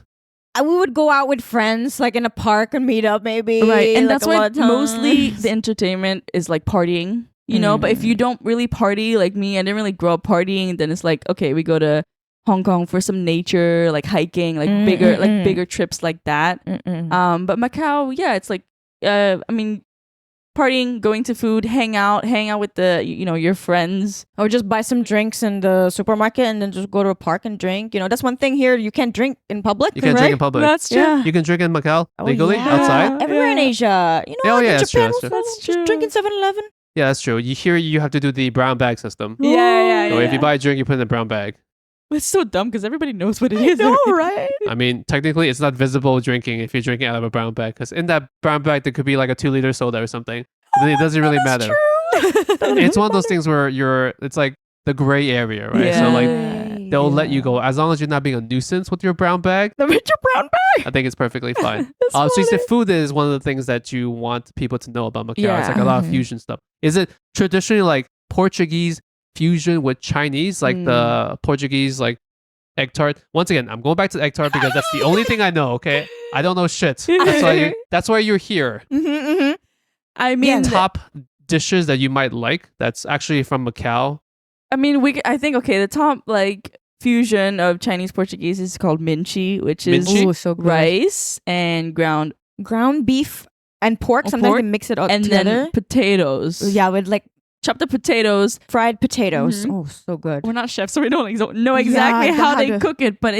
We would go out with friends, like in a park and meet up, maybe. Right, and like, that's a why lot of times. mostly the entertainment is like partying, you know. But if you don't really party like me, I didn't really grow up partying. Then it's like, okay, we go to Hong Kong for some nature, like hiking, like bigger trips like that. But Macau, yeah, it's like, I mean, partying, going to food, hang out with the your friends. Or just buy some drinks in the supermarket and then just go to a park and drink. You know, that's one thing here. You can't drink in public. You can right? drink in public. That's true. Yeah. You can drink in Macau Oh, legally yeah. outside. Everywhere in Yeah. Asia. You know, Oh, like yeah, in that's true, Japan that's also, true. That's just true. drinking 7-Eleven. Yeah, that's true. You have to do the brown bag system. Yeah. So if you buy a drink, you put it in a brown bag. It's so dumb because everybody knows what it is. No, right? I mean, technically, it's not visible drinking if you're drinking out of a brown bag, because in that brown bag there could be like a 2-liter soda or something. It doesn't really matter. It's one of those things where it's like the gray area, right? So like they'll let you go as long as you're not being a nuisance with your brown bag. The Richard Brown bag. I think it's perfectly fine. That's So you said funny. food is one of the things that you want people to know about Macau. Yeah. It's like a lot of fusion stuff. Is it traditionally like Portuguese fusion with Chinese, like the Portuguese like egg tart? Once again, I'm going back to the egg tart because that's the only thing I know. Okay, I don't know shit. That's why you're here. I mean, Top dishes that you might like that's actually from Macau. I mean, I think the top like fusion of Chinese Portuguese is called minchi, which is Minchi? Ooh, so good. rice and ground Beef and pork. Or Sometimes pork, they mix it all and together. then potatoes. Yeah, with like Chop the potatoes. fried potatoes. Mhm. Oh, so good. We're not chefs, so we don't know exactly Yeah, how how they to- cook it, but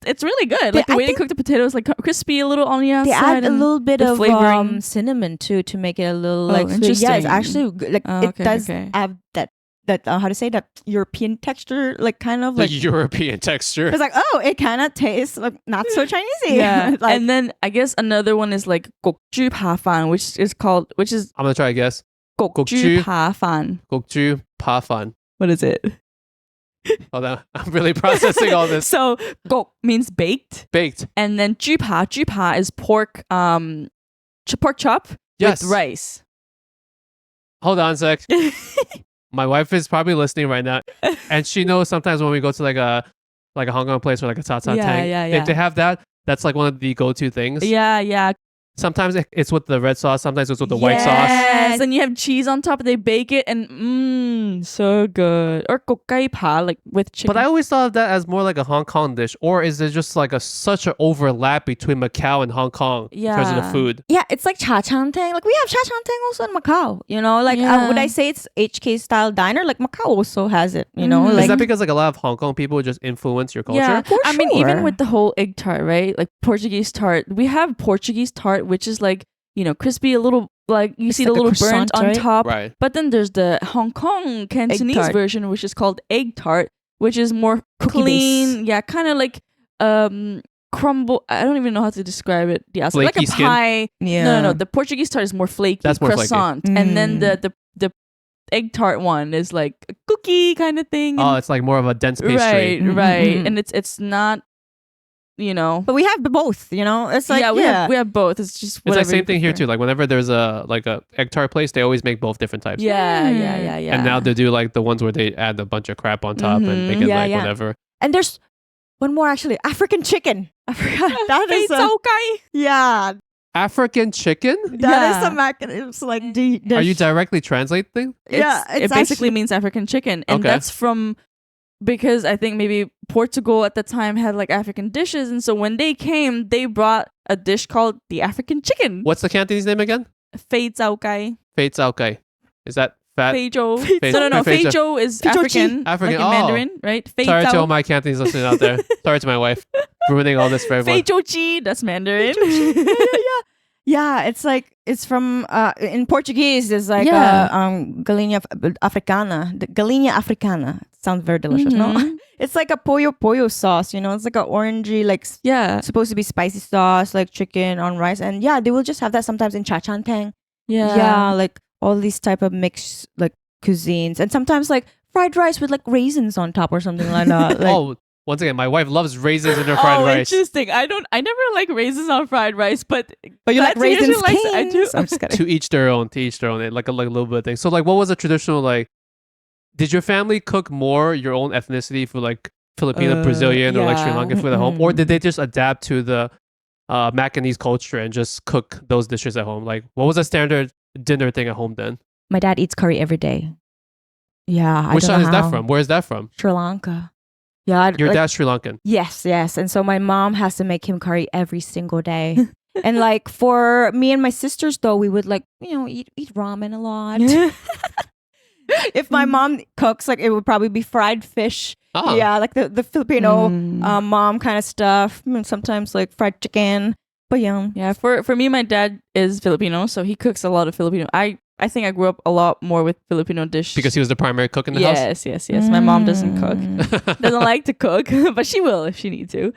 it's really good. Like the I way they think- cook the potatoes, like crispy, a little on the outside. They add a and little bit the of flavoring. cinnamon too to make it a little Oh, like sweet. Yeah, it's interesting. actually good. Like Oh, it okay, does okay. have that how to say that European texture, like kind of The like European texture. it's like it kind of tastes like not so Chinesey. Yeah, like, and then I guess another one is like gokju pa fan, which is I'm gonna try to guess. gokju pa fan. Gokju pa fan. What is it? Hold on, I'm really processing all this. So gok means baked, Baked. and then ju pa is pork pork chop Yes. with rice. Hold on a sec. My wife is probably listening right now, and she knows sometimes when we go to like a Hong Kong place or like a Ta Ta Yeah, Tang, yeah, if yeah. they have that, that's like one of the go-to things. Yeah. Sometimes it's with the red sauce, sometimes it's with the white sauce. Yes, and you have cheese on top. They bake it, and so good. Or kokkai pa, like with chicken. But I always thought of that as more like a Hong Kong dish, or is it just like such an overlap between Macau and Hong Kong in terms of the Yeah. food? yeah, it's like cha chan tang. Like we have cha chan tang also in Macau. You know, like Yeah. would I say it's HK style diner? Like Macau also has it. You know, Mhm. like Is that because like a lot of Hong Kong people just influence your culture? Yeah, For I mean, even sure. with the whole egg tart, right? Like Portuguese tart, we have Portuguese tart, which is like crispy, a little like you see like the a little burnt croissant, on right? top. Right. But then there's the Hong Kong Cantonese tart. version, which is called egg tart, which is more Cookie clean. Yeah, kind of like crumble. I don't even know how to describe it. Yeah, so like a Flaky skin? pie. yeah. No. The Portuguese tart is more flaky, That's more flaky. croissant, and then Mm. the egg tart one is like a cookie kind of thing. Oh, and- it's like more of a dense pastry. right, Mhm, right, mhm. and it's not, But we have both. You know, it's like we have both. It's just It's like whatever same you thing here prefer. too. Like whenever there's a egg tart place, they always make both different types. Yeah. And now they do like the ones where they add a bunch of crap on top and make it Yeah, like yeah. whatever. And there's one more actually, African chicken. I forgot that is It's okay. yeah. African chicken? That is Yeah. the mac. It's like the Are you directly translating? Yeah, it it's basically actually- means African chicken, and Okay. that's from because I think maybe Portugal at the time had like African dishes, and so when they came, they brought a dish called the African chicken. What's the Cantonese name again? Fei Zhao Gai. Fei Zhao Gai. Is that fat? Fei Zhou. Fei- No. Fei Fei Zhou. Zhou is Fei Zhou African. African, Like in oh. Mandarin, right? Fei Sorry to all Zhao. my Cantonese listeners out there. Sorry to my wife. Ruining all this for Fei everyone. Zhou Ji, that's Mandarin. Yeah, it's from in Portuguese. It's like Yeah. galinha africana. The galinha africana sounds very delicious. No, Mhm. it's like a pollo sauce. You know, it's like a orangey, like Yeah. supposed to be spicy sauce, like chicken on rice, and yeah, they will just have that sometimes in chachantang. Yeah. Yeah, like all these type of mixed like cuisines, and sometimes like fried rice with like raisins on top or something like that. Like, Oh, once again, my wife loves raisins in her fried Oh, rice. interesting. I never like raisins on fried rice, but you like Patsy raisins usually likes it. I canes? do. I'm just kidding. To each their own. To each their own. Like a little bit of thing. So like, what was a traditional like? Did your family cook more your own ethnicity for like Filipino, Brazilian, or like Sri yeah. Lankan food at home, or Mm-mm. did they just adapt to the Macanese culture and just cook those dishes at home? Like, what was a standard dinner thing at home then? My dad eats curry every day. Yeah, Which I side don't is know that how. from? Where is that from? Sri Lanka. Yeah, Your like, dad's Sri Lankan. yes, and so my mom has to make him curry every single day. And like for me and my sisters, though, we would like eat ramen a lot. If my mom cooks, like it would probably be fried fish. Ah. Yeah, like the Filipino Mm. mom kind of stuff. Sometimes like fried chicken. But yeah. Yeah, for me, my dad is Filipino, so he cooks a lot of Filipino. I think I grew up a lot more with Filipino dishes. Because he was the primary cook in the house? yes. My mom doesn't cook. Mm. Doesn't like to cook, but she will if she needs to.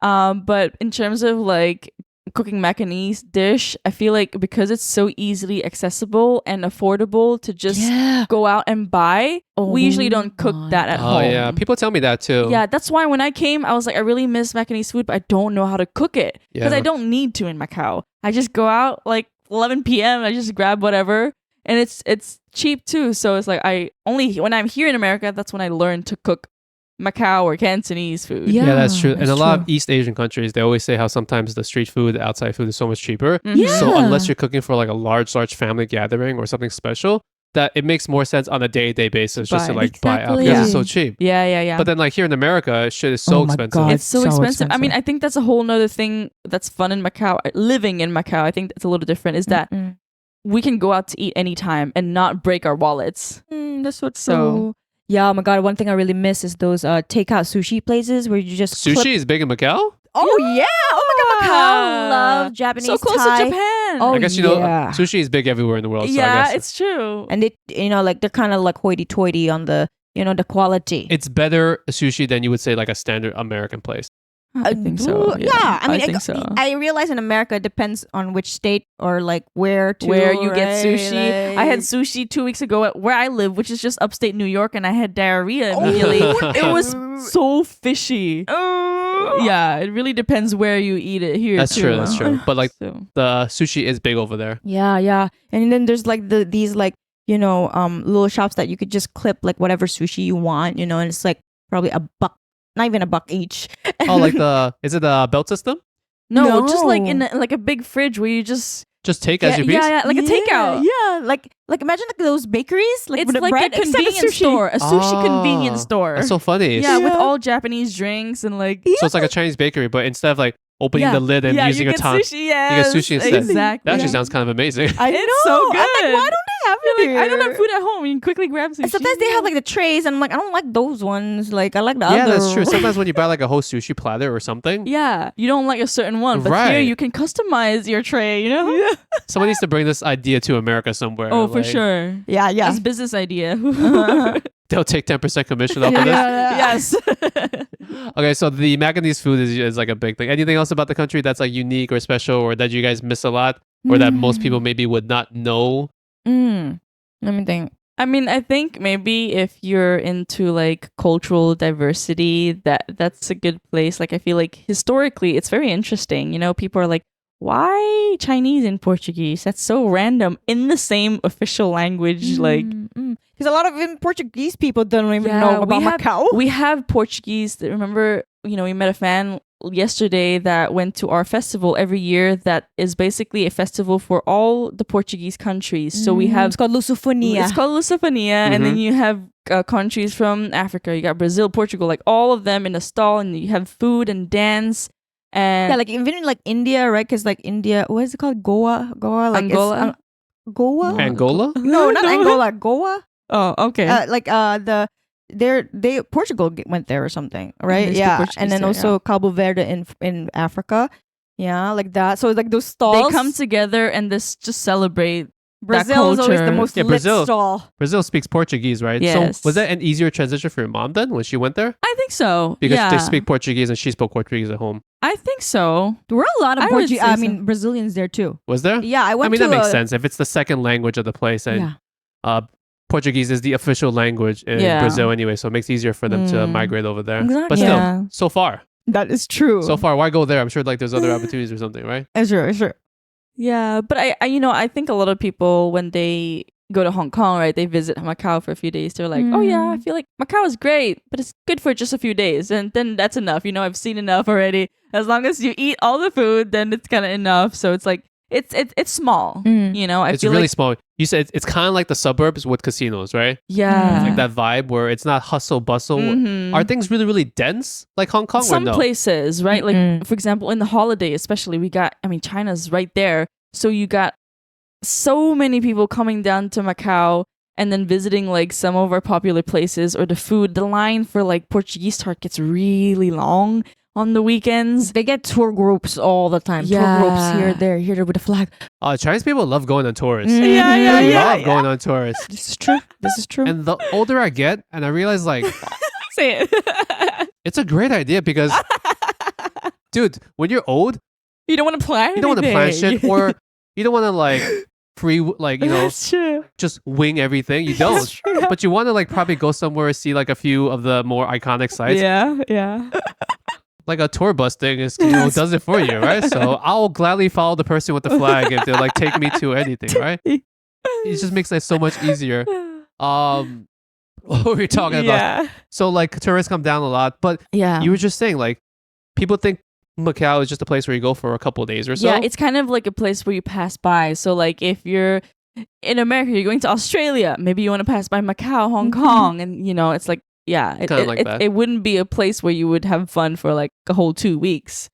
But in terms of like cooking Macanese dish, I feel like because it's so easily accessible and affordable to just go out and buy, we usually don't cook my that at Oh, home. yeah. People tell me that too. Yeah, that's why when I came, I was like, I really miss Macanese food, but I don't know how to cook it because Yeah. I don't need to in Macau. I just go out like 11 p.m. I just grab whatever, and it's cheap too. So it's like when I'm here in America, that's when I learn to cook Macau or Cantonese food. Yeah. Yeah, that's true. And that's a lot true. of East Asian countries, they always say how sometimes the street food, the outside food is so much cheaper. Mhm. Yeah. So unless you're cooking for like a large family gathering or something special, that it makes more sense on a day-to-day basis just to Buy. like buy out Exactly. because it's Yeah. so cheap. Yeah. But then like here in America, shit is so Oh my expensive. God. It's so so expensive. I mean, expensive. I think that's a whole nother thing that's fun in Macau. Living in Macau, I think it's a little different. Is that Mm-mm. we can go out to eat anytime and not break our wallets. That's what So- so. Yeah, oh my god, one thing I really miss is those takeout sushi places where you just Sushi clip- is big in Macau? Oh yeah! Oh my god, Macau Yeah. love Japanese So close Thai. to Japan. Oh, I guess yeah. sushi is big everywhere in the world. So I yeah, guess it's true. And they, like they're kind of like hoity-toity on the, the quality. it's better sushi than you would say like a standard American place. I think so. Yeah, I mean, I think so. I realize in America it depends on which state or like where Where you get right? sushi. I had Like- sushi 2 weeks ago at where I live, which is just upstate New York, and I had diarrhea Oh, immediately. no. It was so fishy. Oh. Yeah, it really depends where you eat it here. That's too. true. That's true. But like So. the sushi is big over there. Yeah. And then there's like these like, little shops that you could just clip like whatever sushi you want, and it's like probably $1, not even $1 each. Oh, like is it the belt system? No, just like No. in like a big fridge where you just Just take as you piece? yeah, like a takeout. Yeah, like imagine like those bakeries, like It's with the like bread, a except convenience sushi. store, a sushi Oh, convenience store. That's so funny. yeah, with Yeah. all Japanese drinks and like So it's like a Chinese bakery, but instead of like opening Yeah. the lid and yeah, using you your get tongue, sushi. Yes, sushi instead. Exactly. that actually Yeah. sounds kind of amazing. I It's know. so I'm like, good. why don't they have it Like, here? I don't have food at home. You can quickly grab sushi. And sometimes they have like the trays, and I'm like, I don't like those ones. Like I like the Yeah, other. that's true. Sometimes when you buy like a whole sushi platter or something, Yeah, you don't like a certain one, but here Right. you can customize your tray. You know? someone needs to bring this idea to America somewhere. Oh, for like, sure. Yeah. That's a business idea. They'll take 10% commission off of this. Yes. Okay, so the Macanese food is like a big thing. Anything else about the country that's like unique or special or that you guys miss a lot or that most people maybe would not know? Let me think. I mean, I think maybe if you're into like cultural diversity, that's a good place. Like I feel like historically it's very interesting. People are like, why Chinese and Portuguese? That's so random in the same official language. Like Because a lot of Portuguese people don't even Yeah, know about we have- Macau. we have Portuguese. Remember, we met a fan yesterday that went to our festival every year. That is basically a festival for all the Portuguese countries. So we have It's called Lusofonia. It's called Lusofonia, and then you have countries from Africa. You got Brazil, Portugal, like all of them in a stall, and you have food and dance. And Yeah, like even like India, right? Because like India, what is it called? Goa, like Angola? Goa. Angola? No, not Angola. Goa. Oh, okay. Portugal went there or something, right? they speak Yeah, Portuguese and then there, also Cabo Verde in Africa. Yeah, like that. So like those stalls. They come together and this just celebrate. Brazil is always the culture. most Yeah, lit Brazil. stall. Brazil speaks Portuguese, right? Yes. So was that an easier transition for your mom then when she went there? I think so. Because yeah. they speak Portuguese and she spoke Portuguese at home. I think so. There were a lot of I would say I so. mean Brazilians there too. Was there? Yeah, I went I mean, to that makes sense. If it's the second language of the place and Yeah. Portuguese is the official language in Yeah. Brazil anyway, so it makes it easier for them to Mm. migrate over there. Exactly. But still, Yeah. so far. That is true. So far, why go there? I'm sure like there's other opportunities or something, right? Sure. Yeah, but I think a lot of people when they go to Hong Kong, right, they visit Macau for a few days. They're like, oh yeah, I feel like Macau is great, but it's good for just a few days, and then that's enough. I've seen enough already. As long as you eat all the food, then it's kind of enough. So it's like it's small. I It's feel really like small. You said it's kind of like the suburbs with casinos, right? yeah, It's like that vibe where it's not hustle bustle. Mhm. Are things really, really dense like Hong Kong Some or no? places, right? Like Mm-mm. for example, in the holiday, especially, China's right there, so you got so many people coming down to Macau and then visiting like some of our popular places or the food. The line for like Portuguese tart gets really long on the weekends. They get tour groups all the time. Yeah. Tour groups here there with a flag. Chinese people love going on tours. Yeah, They yeah, love yeah. going on tours. This is true. This is true. And the older I get, and I realize like Say it. it's a great idea because, dude, when you're old, You don't want to plan. you don't want to plan anything. shit, or you don't want to like That's true. just wing everything. You don't, but you want to like probably go somewhere see like a few of the more iconic sites. Yeah. Like a tour bus thing is does it for you, right? So I'll gladly follow the person with the flag if they like take me to anything, right? It just makes it so much easier. What were we talking about? Yeah. So like tourists come down a lot, but Yeah. you were just saying like people think Macau is just a place where you go for a couple of days or so. Yeah, it's kind of like a place where you pass by. So like if you're in America, you're going to Australia, maybe you want to pass by Macau, Hong Kong, and it's like Kinda like that. it wouldn't be a place where you would have fun for like a whole 2 weeks.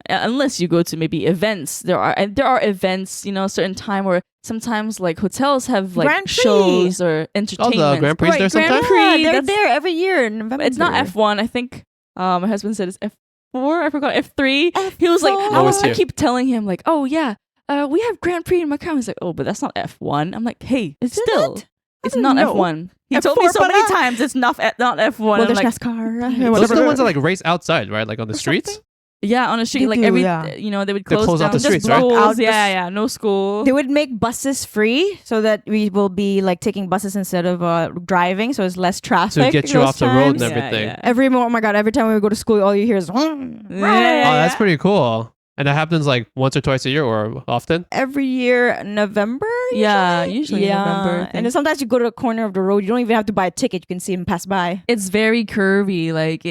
Unless you go to maybe events. There are events, certain time where sometimes like hotels have like Grand Prix. shows or entertainment. Grand Prix there Grand sometimes? Prix, Yeah, they're that's- there every year in November. It's not F1. I think my husband said it's F4. I forgot F3. He was like, F4. Lowest I tier. keep telling him like, oh yeah, we have Grand Prix in Macau. He's like, oh, but that's not F1. I'm like, hey, Is it still, not? it's didn't not know. F1. He F4 told me so but many not- times it's not F1. Well, I'm there's like, NASCAR. Those are the ones that like race outside, right? Like on the streets. yeah, on the street, They like do, every, yeah. they would They close close down off the just streets, right? schools. Out the Yeah, no school. They would make buses free so that we will be like taking buses instead of driving, so it's less traffic. To get you those off the road and times. everything. Oh my god! Every time we go to school, all you hear is. Yeah. Oh, that's pretty cool. And that happens like once or twice a year or often. Every year, November. Yeah, usually in yeah. November, I And think. then sometimes you go to a corner of the road. You don't even have to buy a ticket. You can see them pass by. It's very curvy. Like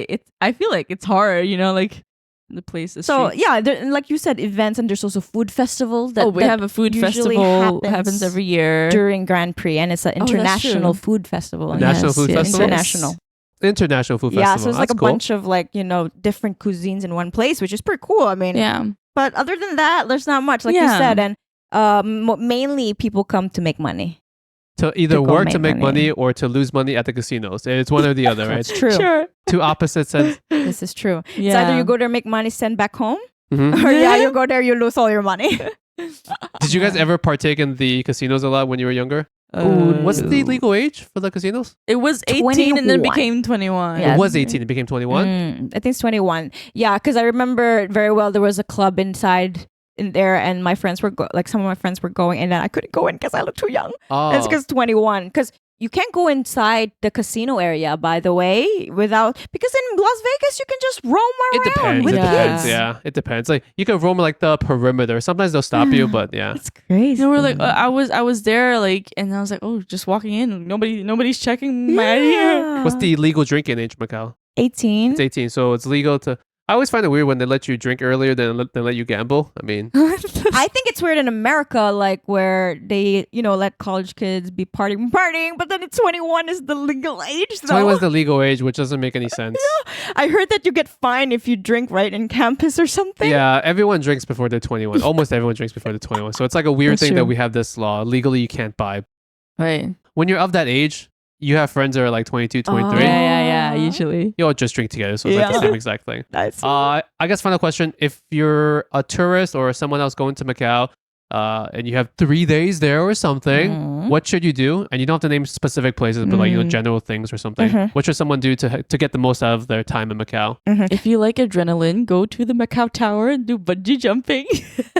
I feel like it's hard. Like the place is. So yeah, like you said, events, and there's also food festivals. That, we that have a food usually festival happens happens every year. during Grand Prix, and it's an that's international true. food festival. National food festival? International. International food Yeah, festival. so it's like That's a cool. bunch of like different cuisines in one place, which is pretty cool. I mean, Yeah. But other than that, there's not much, like you Yeah. said, and mainly people come to make money. To either to go work to make make money. money or to lose money at the casinos. It's one or the other, right? That's true. Sure. Two opposites ends. This is true. It's Yeah. either you go there, make money, send back home, Mhm. or you go there, you lose all your money. Did you guys ever partake in the casinos a lot when you were younger? What's the legal age for the casinos? It was 18 and then 21. became 21. Yeah. It was 18. It became 21. I think it's 21. Yeah, because I remember very well there was a club inside in there, and my friends were some of my friends were going, and then I couldn't go in because I looked too young. Oh. It's because 21. Because you can't go inside the casino area, by the way, because in Las Vegas you can just roam around It depends. with It depends. kids. Yeah, it depends. Like you can roam like the perimeter. Sometimes they'll stop you, but yeah. It's crazy. We're like, I was there, like, and I was like, oh, just walking in, nobody's checking my ID. What's the legal drinking age, Macau? 18? It's 18, so it's legal to. I always find it weird when they let you drink earlier than let you gamble. I mean, I think it's weird in America, like where they, let college kids be partying, but then it's 21 is the legal age. So 21 is the legal age, which doesn't make any sense. I heard that you get fined if you drink right in campus or something. Yeah, everyone drinks before they're 21. Almost everyone drinks before they're 21. So it's like a weird That's thing true. that we have this law. Legally, you can't buy. Right. When you're of that age, you have friends that are like 22, 23. Yeah. Usually. You all just drink together, so it's like the Yeah. same exact thing. Nice. I guess final question: if you're a tourist or someone else going to Macau, and you have 3 days there or something, Mhm. what should you do? And you don't have to name specific places, but like general things or something. What should someone do to get the most out of their time in Macau? If you like adrenaline, go to the Macau Tower and do bungee jumping.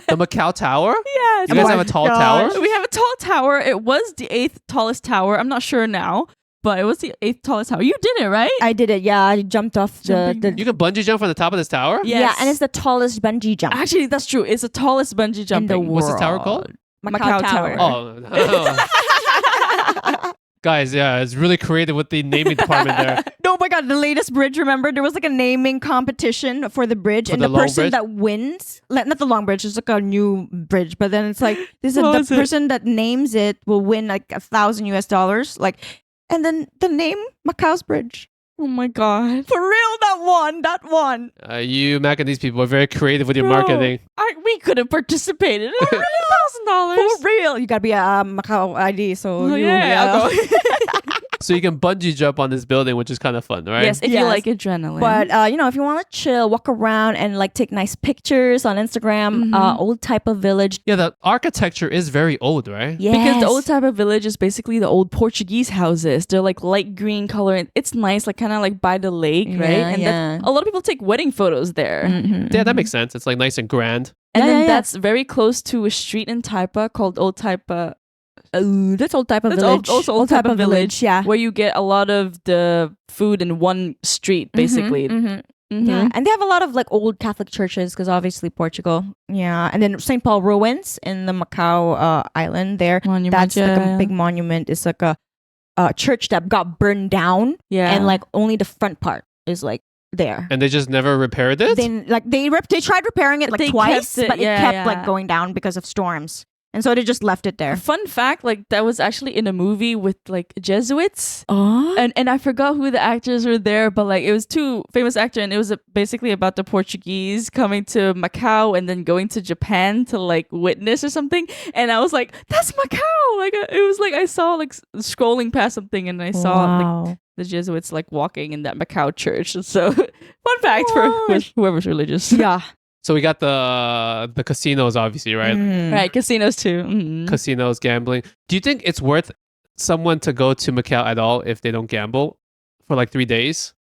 The Macau Tower? Yes. You guys Oh have my a tall gosh. tower? We have a tall tower. It was the 8th tallest tower. I'm not sure now, but it was the 8th tallest tower. You did it, right? I did it. Yeah, I jumped off Jumping. You can bungee jump from the top of this tower? Yes. Yeah, and it's the tallest bungee jump Actually, that's true. It's the tallest bungee jumping. in the world. What's this tower called? Macau Tower. Oh. Guys, yeah, it's really creative with the naming department there. No, my God, the latest bridge, remember? There was like a naming competition for the bridge, For and the the long person bridge? that wins, not the long bridge, it's like a new bridge, but then it's like, this is What the was it? person that names it will win like $1,000 US. Like, and then the name Macau's Bridge. Oh my god. For real, that one. You, Mac, and these people are very creative with your Bro, marketing. we could have participated. $1,000. For real. You gotta be a Macau ID, so Oh, you, yeah, I'll go. So you can bungee jump on this building, which is kind of fun, right? Yes, if you Yes. like adrenaline. But if you want to chill, walk around and like take nice pictures on Instagram, old type of village. Yeah, the architecture is very old, right? Yes. Because the old type of village is basically the old Portuguese houses. They're like light green color and it's nice, like kind of like by the lake, right? Yeah, And yeah. a lot of people take wedding photos there. Yeah, that makes sense. It's like nice and grand. And Yeah, then yeah. that's very close to a street in Taipa called Old Taipa, That's old type of That's village. also old type of village. Yeah. where you get a lot of the food in one street, basically. Mhm. Mhm. Yeah, and they have a lot of like old Catholic churches because obviously Portugal. Yeah, and then St. Paul ruins in the Macau island there. Monument, That's like yeah. a big monument. It's like a church that got burned down, Yeah. and like only the front part is like there. And they just never repaired it? Then like they tried repairing it like They twice, kept it, but it yeah, kept yeah. like going down because of storms, and so they just left it there. Fun fact, like that was actually in a movie with like Jesuits. Oh, And I forgot who the actors were there, but like it was two famous actors, and it was basically about the Portuguese coming to Macau and then going to Japan to like witness or something. And I was like, "That's Macau!" Like it was like I saw like scrolling past something, and I saw like the Jesuits like walking in that Macau church. So fun fact for whoever's religious. yeah. So we got the casinos, obviously, right? Mm. Right, casinos too. Mhm. Casinos, gambling. Do you think it's worth someone to go to Macau at all if they don't gamble for like 3 days?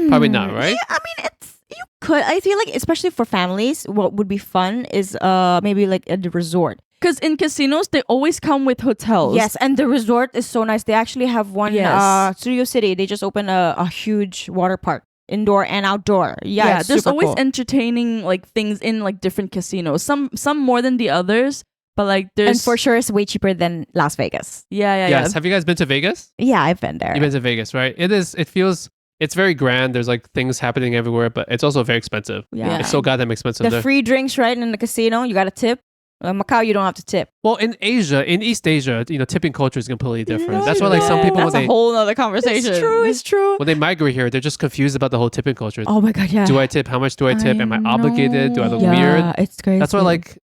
Probably not, right? Yeah, I mean, you could. I feel like, especially for families, what would be fun is maybe like at the resort. Because in casinos, they always come with hotels. Yes, and the resort is so nice. They actually have one. Yes. Studio City. They just opened a huge water park, indoor and outdoor. Yeah, it's there's super always cool. entertaining like things in like different casinos. Some more than the others, but like there's and for sure, it's way cheaper than Las Vegas. yeah. Yes. Have you guys been to Vegas? Yeah, I've been there. You've been to Vegas, right? It's very grand. There's like things happening everywhere, but it's also very expensive. Yeah. It's so goddamn expensive The there. free drinks, right, in the casino, you got to tip. Macau, you don't have to tip. Well, in East Asia, tipping culture is completely different. No, That's why like some people that's when a they whole other conversation. It's true. when they migrate here, they're just confused about the whole tipping culture. Oh my God, yeah. Do I tip? How much do I tip? Am I obligated? Do I look yeah, weird? it's crazy. That's why like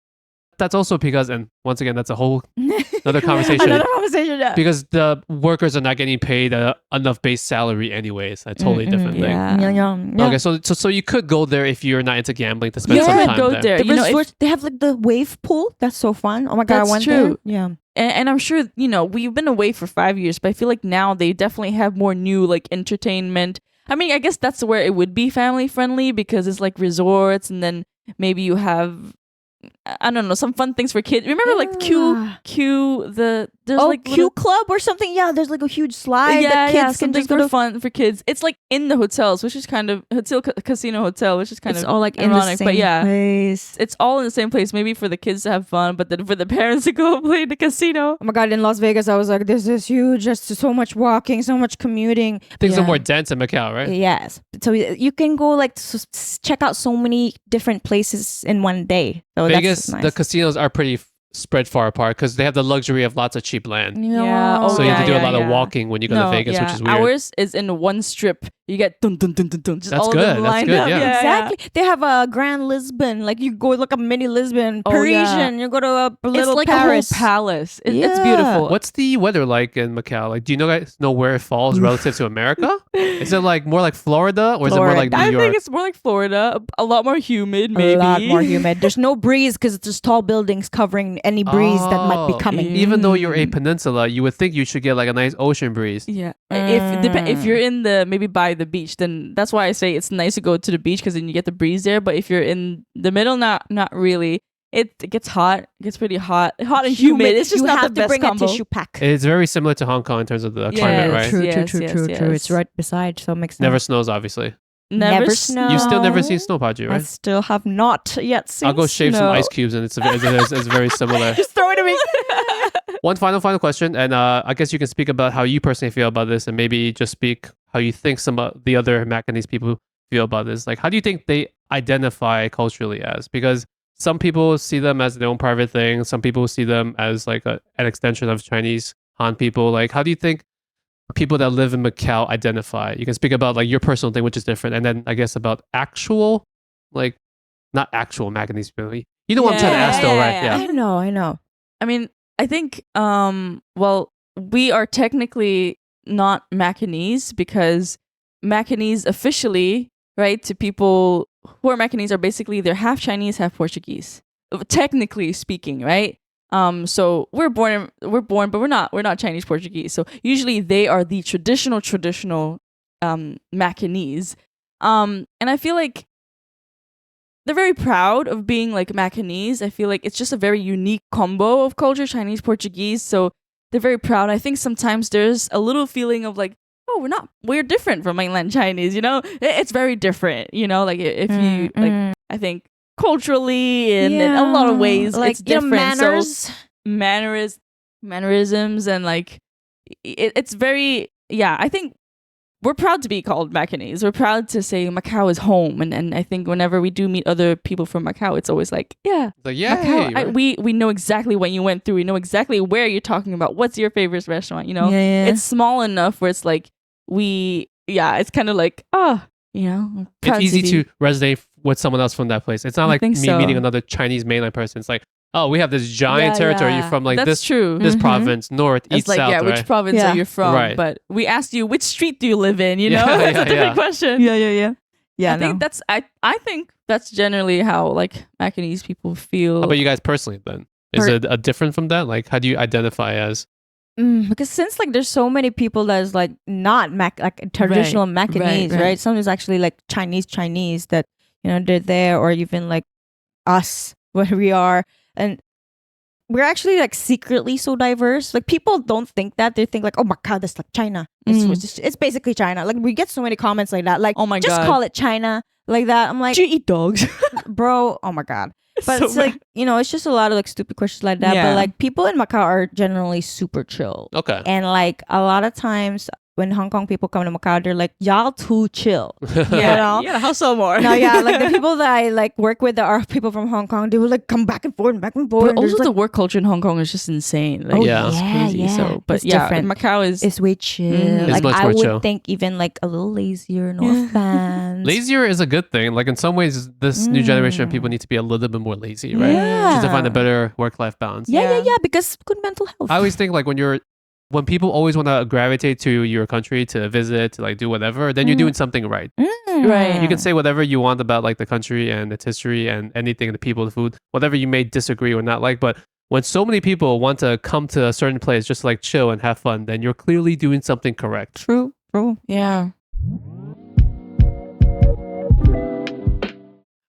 that's also because, and once again, that's a whole another conversation. Another conversation, yeah. Because the workers are not getting paid enough base salary anyways. A totally different thing. Yeah. Okay, so you could go there if you're not into gambling to spend some Yeah, time go there. there. The You know, if- resorts, they have like the wave pool. That's so fun. Oh my God, That's I went true. there. Yeah. and I'm sure we've been away for 5 years, but I feel like now they definitely have more new like entertainment. I mean, I guess that's where it would be family friendly because it's like resorts, and then maybe you have I don't know, some fun things for kids. Remember like there's like Q Club or something. Yeah, there's like a huge slide that kids can something just go for to. fun for kids. It's like in the hotels, which is kind of casino hotel, which is kind It's of all like in ironic, the but same yeah. place. It's all in the same place, maybe for the kids to have fun, but then for the parents to go play in the casino. Oh my God, in Las Vegas, I was like, this is huge. Just so much walking, so much commuting. Things are Yeah. more dense in Macau, right? Yes. So you can go like check out so many different places in one day. So Vegas, that's nice. the casinos are pretty spread far apart because they have the luxury of lots of cheap land. Yeah. Oh, So you have to do yeah, a lot yeah. of walking when you go to Vegas, which is weird. Ours is in one strip. You get dun dun dun dun dun. Just That's all good, of them that's lined good, up. yeah. Exactly. They have a Grand Lisbon. Like you go look up mini Lisbon, Oh, Parisian. You go to a It's little like Paris. a whole palace. It's Yeah. beautiful. What's the weather like in Macau? Like, do you guys know where it falls relative to America? Is it like more like Florida or is it more like New I York? think it's more like Florida. A lot more humid, maybe. A lot more humid. There's no breeze because it's just tall buildings covering any breeze that might be Oh, coming. Even though you're a peninsula, you would think you should get like a nice ocean breeze. Yeah. If you're in the maybe by the beach, then that's why I say it's nice to go to the beach because then you get the breeze there. But if you're in the middle, not really. It gets hot. It gets pretty hot. Hot and humid. It's just you not have the to best bring combo. a tissue pack. It's very similar to Hong Kong in terms of the climate, right? True. Yes. It's right beside, so it makes sense. Never snows, obviously. Never snow. You've still never seen snow, Paji, I right? still have not yet seen I'll go shave some snow. ice cubes and it's very similar. Just throw it at me. One final question, and I guess you can speak about how you personally feel about this, and maybe just speak how you think some of the other Macanese people feel about this. Like, how do you think they identify culturally as? Because some people see them as their own private thing. Some people see them as like an extension of Chinese Han people. Like, how do you think people that live in Macau identify? You can speak about like your personal thing, which is different, and then I guess about actual, like, not actual Macanese people. You know what I'm trying to ask, though, right? Yeah. I know. I mean, I think, well, we are technically not Macanese because Macanese officially, right, to people who are Macanese are basically they're half Chinese, half Portuguese, technically speaking, right? So we're born, but we're not Chinese Portuguese. So usually they are the traditional Macanese, and I feel like they're very proud of being like Macanese. I feel like it's just a very unique combo of culture, Chinese, Portuguese. So they're very proud. I think sometimes there's a little feeling of like, oh, we're different from mainland Chinese, you know? It's very different, you know? Like if you, like, I think culturally and in a lot of ways, like, it's different. manners. So mannerisms and like, it's very, I think we're proud to be called Macanese. We're proud to say Macau is home. And I think whenever we do meet other people from Macau, it's always like, Like, Macau, right? we know exactly what you went through. We know exactly where you're talking about. What's your favorite restaurant? You know, it's small enough where it's like it's kind of like, you know, It's easy to resonate with someone else from that place. It's not like me meeting another Chinese mainland person. It's like, oh, we have this giant territory. You're from like That's this true. this province, north, It's east, like, south, right? which province are you from? Right. But we asked you, which street do you live in? You know, Yeah, it's a different question. Yeah. I think that's I think that's generally how like Macanese people feel. How about you guys personally then? Is it a different from that? Like, how do you identify as? Because since like there's so many people that is like not like traditional Macanese, right? Some is actually like Chinese that, you know, they're there, or even like us where we are, and we're actually like secretly so diverse. Like people don't think that. They think like, oh my god, that's like China. It's basically China. Like we get so many comments like that. Like, oh my god, just call it China like that. I'm like, do you eat dogs, bro? Oh my god. But so it's like, you know, it's just a lot of like stupid questions like that. But like people in Macau are generally super chill. Okay. And like a lot of times when Hong Kong people come to Macau, they're like, y'all too chill. You know? You gotta hustle more. No, like the people that I like work with that are people from Hong Kong, they will like come back and forth. But And also there's, the like, work culture in Hong Kong is just insane. Like, it's crazy. So, but it's different. Macau is It's way chill. It's Like much I more would chill. think even like a little lazier, no offense. Lazier is a good thing. Like in some ways, this new generation of people need to be a little bit more lazy, right? Yeah. Just to find a better work-life balance. Yeah, because good mental health. I always think like when people always want to gravitate to your country to visit, to like do whatever, then you're doing something right. Right. You can say whatever you want about like the country and its history and anything, the people, the food, whatever you may disagree or not like. But when so many people want to come to a certain place just to, like chill and have fun, then you're clearly doing something correct. True. Yeah.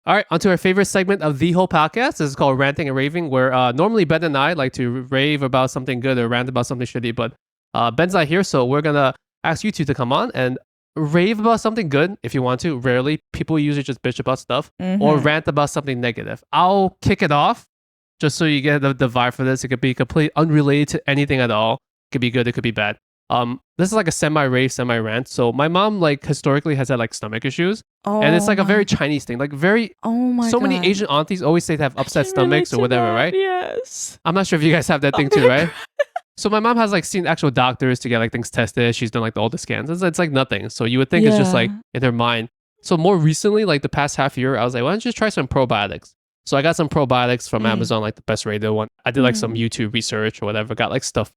All right, onto our favorite segment of the whole podcast. This is called Ranting and Raving, where normally Ben and I like to rave about something good or rant about something shitty, but Ben's not here, so we're going to ask you two to come on and rave about something good if you want to. Rarely, people usually just bitch about stuff or rant about something negative. I'll kick it off just so you get the vibe for this. It could be completely unrelated to anything at all. It could be good, it could be bad. This is like a semi-rave, semi-rant. So my mom like historically has had like stomach issues, and it's like a very Chinese thing. Like very, so many Asian aunties always say they have upset stomachs or whatever, right? Yes. I'm not sure if you guys have that thing too, right? So my mom has like seen actual doctors to get like things tested. She's done like all the scans. It's like nothing. So you would think it's just like in her mind. So more recently, like the past half year, I was like, why don't you just try some probiotics? So I got some probiotics from Amazon, like the best rated one. I did like some YouTube research or whatever, got like stuff.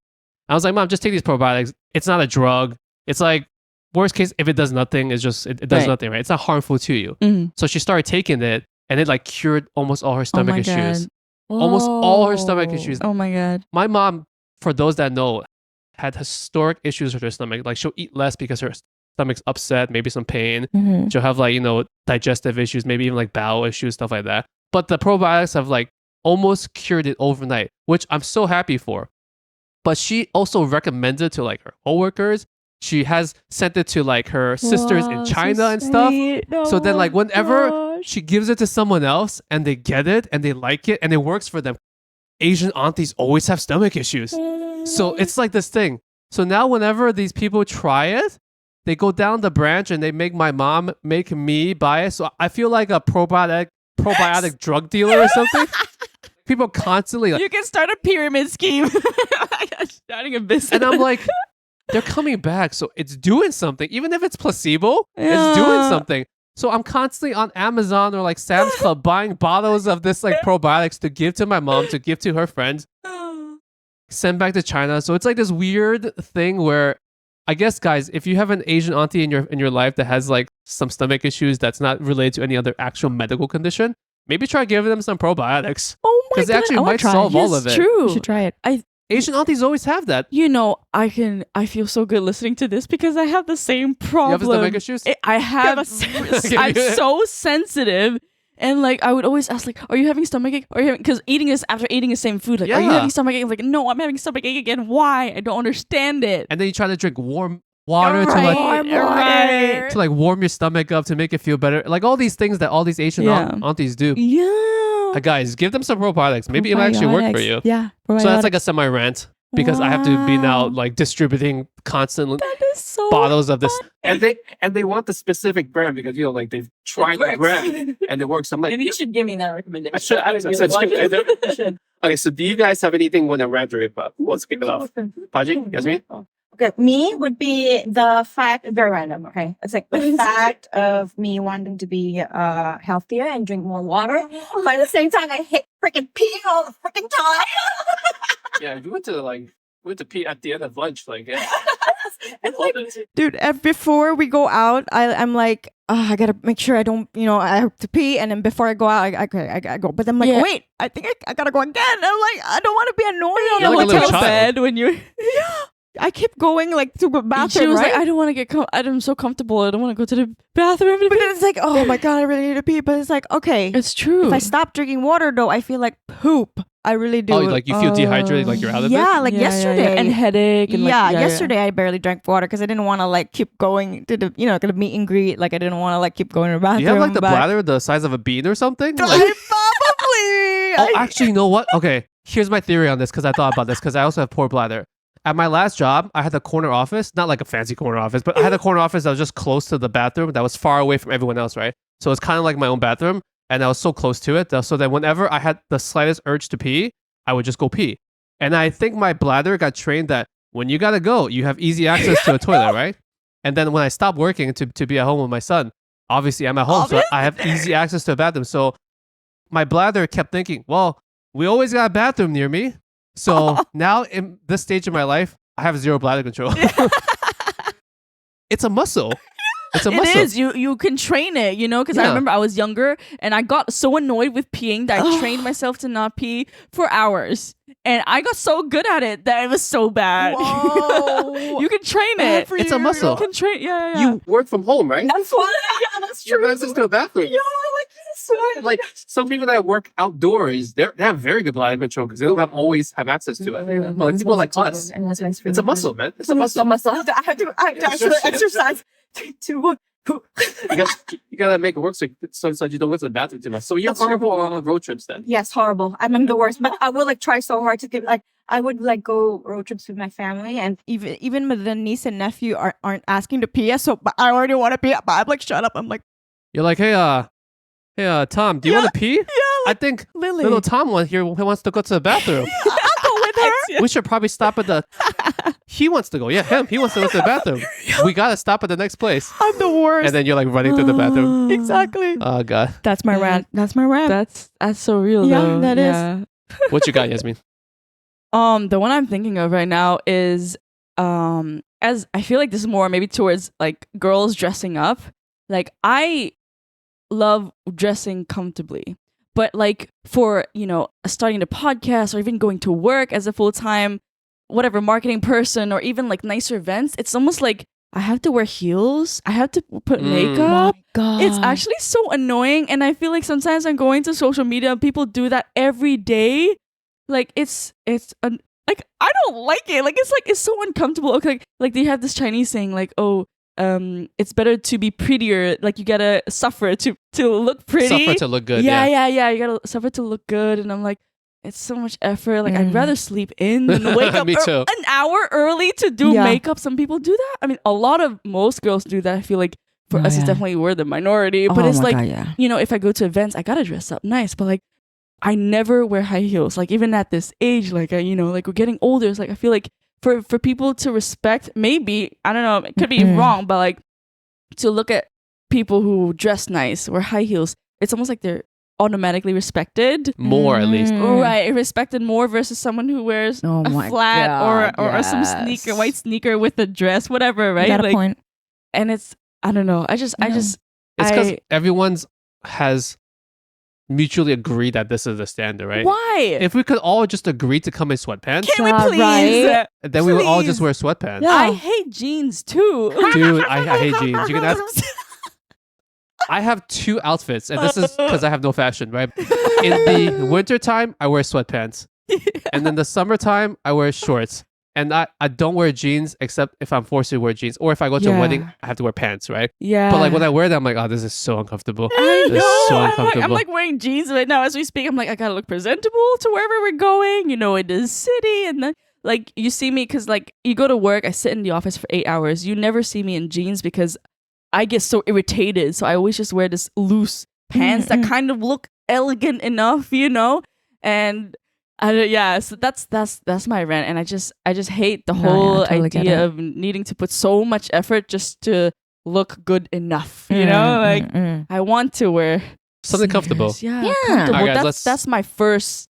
I was like, Mom, just take these probiotics. It's not a drug. It's like, worst case, if it does nothing, it's just, it does nothing, right? It's not harmful to you. So she started taking it and it like cured almost all her stomach issues. Almost all her stomach issues. Oh my God. My mom, for those that know, had historic issues with her stomach. Like she'll eat less because her stomach's upset, maybe some pain. She'll have like, digestive issues, maybe even like bowel issues, stuff like that. But the probiotics have like almost cured it overnight, which I'm so happy for. But she also recommended to like her coworkers. She has sent it to like her sisters in China and stuff. So then like whenever she gives it to someone else and they get it and they like it and it works for them, Asian aunties always have stomach issues. So it's like this thing. So now whenever these people try it, they go down the branch and they make my mom make me buy it. So I feel like a probiotic drug dealer or something. People constantly like, you can start a pyramid scheme. Starting a business. and I'm like, they're coming back, so it's doing something. Even if it's placebo, it's doing something. So I'm constantly on Amazon or like Sam's Club buying bottles of this like probiotics to give to my mom, to give to her friends, send back to China. So it's like this weird thing where I guess, guys, if you have an Asian auntie in your life that has like some stomach issues that's not related to any other actual medical condition, maybe try giving them some probiotics. Oh my God. Because they actually might solve all of it. True. You should try it. Asian aunties always have that. I feel so good listening to this because I have the same problem. You have stomach issues? I have. I'm so sensitive. And like I would always ask, like, are you having stomachache? Because after eating the same food, like, are you having stomachache? I'm like, no, I'm having stomachache again. Why? I don't understand it. And then you try to drink warm water to like warm your stomach up to make it feel better. Like all these things that all these Asian aunties do. Yeah. Guys, give them some probiotics. Maybe it will actually work for you. Yeah. So that's like a semi-rant because I have to be now like distributing constantly bottles of this. And they want the specific brand because like they've tried the brand and it works. I'm like, maybe you should give me that recommendation. I should. Okay, so do you guys have anything you want to rant about? Let's kick it off. Paji, Iasmin? Okay, me would be the fact, very random, okay? It's like the fact of me wanting to be healthier and drink more water. But at the same time, I hate freaking peeing all the freaking time. Yeah, we went to pee at the end of lunch, like, yeah. Dude, before we go out, I'm like, I gotta make sure I don't, I have to pee. And then before I go out, I go. But I'm like, wait, I think I gotta go again. I'm like, I don't want to be annoying. You're like a little child. Bed when you. I keep going like to the bathroom. She was right? like, I don't want to get. I'm so comfortable. I don't want to go to the bathroom. But then it's like, oh my God, I really need to pee. But it's like, okay, it's true. If I stop drinking water, though, I feel like poop. I really do. Oh, like you feel dehydrated, like you're out of it? Yeah, like yesterday. And headache. And yesterday I barely drank water because I didn't want to like keep going to the, the meet and greet. Like I didn't want to like keep going to the bathroom. You have like the bladder the size of a bean or something? Like, probably. Oh, actually, you know what? Okay, here's my theory on this because I thought about this because I also have poor bladder. At my last job, I had a corner office, not like a fancy corner office, but I had a corner office that was just close to the bathroom that was far away from everyone else, right? So it's kind of like my own bathroom, and I was so close to it. So that whenever I had the slightest urge to pee, I would just go pee. And I think my bladder got trained that when you gotta go, you have easy access to a toilet, right? And then when I stopped working to be at home with my son, obviously I'm at home, so I have easy access to a bathroom. So my bladder kept thinking, well, we always got a bathroom near me. So now in this stage of my life, I have zero bladder control. It's a muscle. It's a muscle. It is. You can train it, because I remember I was younger and I got so annoyed with peeing that I trained myself to not pee for hours. And I got so good at it that it was so bad. Whoa. You can train it. It's a muscle. You can train. Yeah. You work from home, right? That's why. Yeah, that's true. You have access to a bathroom. Yeah, like this. Like some people that work outdoors, they have very good bladder control because they don't always have access to it. But like people like us, it's a muscle, man. It's a muscle. I have to actually exercise to You gotta make it work so you don't go to the bathroom too much. So you're horrible on road trips then. Yes, horrible. I'm the worst, but I would like try so hard to get like I would like go road trips with my family and Even with the niece and nephew aren't asking to pee, so but I already want to pee. But I'm like, shut up. I'm like, You're like, hey, Tom, do you want to pee? yeah, I think Lily. little Tom here wants to go to the bathroom. I'll go with her. We should probably stop at the. He wants to go. Yeah, him. He wants to go to the bathroom. We gotta stop at the next place. I'm the worst. And then you're like running to the bathroom. Exactly. Oh god. That's my rant. That's my rant. That's so real Yeah, though. that is. What you got, Yasmin? The one I'm thinking of right now is as I feel like this is more maybe towards like girls dressing up. Like I love dressing comfortably. But like for, starting a podcast or even going to work as a full-time whatever marketing person or even like nicer events, it's almost like I have to wear heels. I have to put makeup. God. It's actually so annoying, and I feel like sometimes I'm going to social media and people do that every day. Like like I don't like it. Like it's so uncomfortable. Okay, like they have this Chinese saying like, oh, it's better to be prettier. Like you gotta suffer to look pretty. Suffer to look good. Yeah. You gotta suffer to look good, and I'm like, it's so much effort. Like I'd rather sleep in than wake up Me too. an hour early to do makeup. Some people do that. I mean, most girls do that. I feel like for us, it's definitely we're the minority. But it's like, if I go to events, I gotta dress up nice. But like, I never wear high heels. Like even at this age, like like we're getting older. It's like I feel like for people to respect, maybe I don't know, it could be wrong, but like to look at people who dress nice, wear high heels, it's almost like they're automatically respected more at least. Right, respected more versus someone who wears a flat or some white sneaker with a dress, whatever, right? You got a point. And it's I don't know. It's because everyone's has mutually agreed that this is the standard, right? Why? If we could all just agree to come in sweatpants, Can we please? Right? then we would all just wear sweatpants. Yeah. I hate jeans too. Dude, I hate jeans. You can ask. I have 2 outfits, and this is because I have no fashion, right? In the wintertime, I wear sweatpants. And then the summertime, I wear shorts. And I don't wear jeans except if I'm forced to wear jeans. Or if I go to a wedding, I have to wear pants, right? Yeah. But like when I wear them, I'm like, oh, this is so uncomfortable. I This is know. so I'm uncomfortable. like wearing jeans right now as we speak. I'm like, I gotta look presentable to wherever we're going, in the city. And then like you see me because like you go to work, I sit in the office for 8 hours. You never see me in jeans because I get so irritated. So I always just wear this loose pants that kind of look elegant enough, and so that's my rant, and I just hate the whole totally get idea it. of needing to put so much effort just to look good enough. I want to wear Something comfortable. sneakers. Yeah, Yeah. comfortable. Alright, guys, That's my first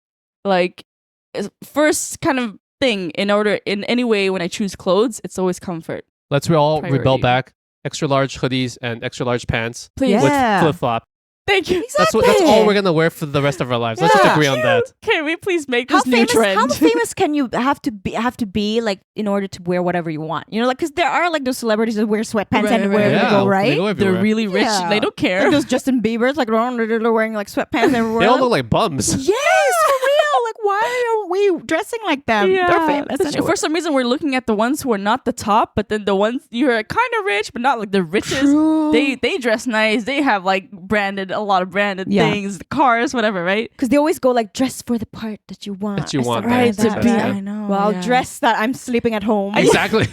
kind of thing. In any way when I choose clothes, it's always comfort. Let's all rebel Priority. back. Extra large hoodies and extra large pants Please, Yeah. with flip flop. thank you. That's all we're gonna wear for the rest of our lives. Let's just Yeah. agree on that. Can we please make How this new trend? famous can you have to be like in order to wear whatever you want? Like because there are like those celebrities that wear sweatpants Right, anywhere right. they go, They right? go everywhere. They're really rich. Yeah. They don't care. Like those Justin Biebers, like they're wearing like sweatpants everywhere. They all look like bums. Yes, for real. Like why are we dressing like them? They're famous. That's true. anyway. For some reason, we're looking at the ones who are not the top, but then the ones you're kind of rich, but not like the richest. True. They dress nice. They have like a lot of branded things, cars, whatever, right? Because they always go like dress for the part that you want. That you or want, something right, like to that, be- right? I know. Well, yeah. dress that I'm sleeping at home. Exactly.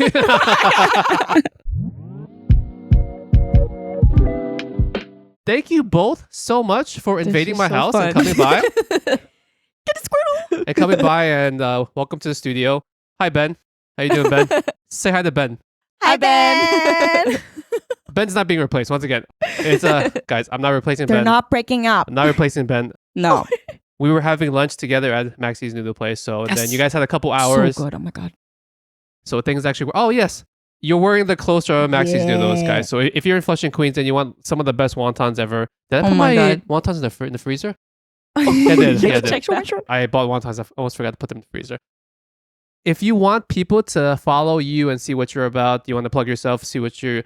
Thank you both so much for invading was my so house and fun. coming by. Get a squirtle. and coming by and welcome to the studio. Hi, Ben. How you doing, Ben? Say hi to Ben. Hi, Ben. Ben's not being replaced. Once again, it's guys, I'm not replacing They're Ben. not breaking up. I'm not replacing Ben. No. We were having lunch together at Maxie's noodle place. So and then you guys had a couple hours. So good. Oh my god. So things actually were. Oh yes, you're wearing the clothes from Maxie's noodles, Yeah. guys. So if you're in Flushing, Queens, and you want some of the best wontons ever, did I Oh put my my God. wontons in the freezer? Yeah, I did. Yeah, I did. Check that. I bought wontons. I almost forgot to put them in the freezer. If you want people to follow you and see what you're about, you want to plug yourself, see what you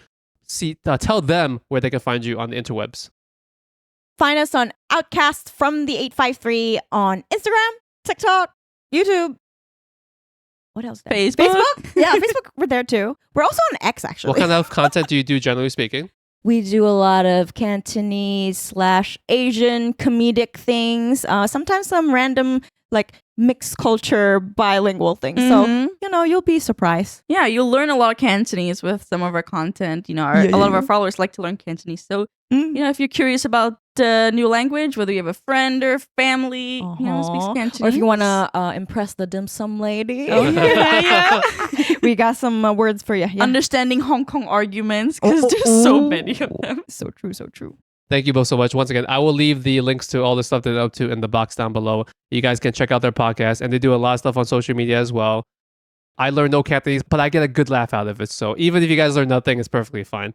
see, tell them where they can find you on the interwebs. Find us on Outcasts from the 853 on Instagram, TikTok, YouTube. What else? There? Facebook. Yeah, Facebook. We're there too. We're also on X actually. What kind of content do you do, generally speaking? We do a lot of Cantonese / Asian comedic things. Sometimes some random like mixed culture bilingual things. So, Mhm. you'll be surprised. Yeah, you'll learn a lot of Cantonese with some of our content. A lot of our followers like to learn Cantonese. So, if you're curious about the new language, whether you have a friend or family, who speaks Cantonese. Or if you want to impress the dim sum lady. Oh, yeah. We got some words for you. Yeah. Understanding Hong Kong arguments, because there's so many of them. So true, so true. Thank you both so much. Once again, I will leave the links to all the stuff that they're up to in the box down below. You guys can check out their podcast, and they do a lot of stuff on social media as well. I learned no Cantonese, but I get a good laugh out of it. So even if you guys learn nothing, it's perfectly fine.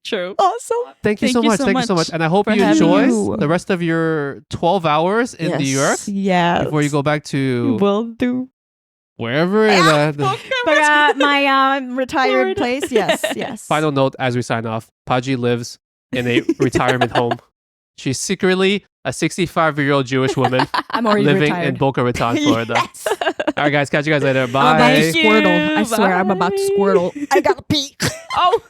True. Awesome. Thank you so much. Thank you so much. And I hope for you having enjoy us. the rest of your 12 hours in New York Yeah. before you go back to Will do. wherever. But my retired place, yes. Final note as we sign off. Paji lives in a retirement home. She's secretly a 65-year-old Jewish woman I'm already living retired. in Boca Raton, Florida. Yes. All right, guys. Catch you guys later. I'm about Bye. to squirtle. I swear, I'm Bye. about to squirtle. I gotta pee. Oh.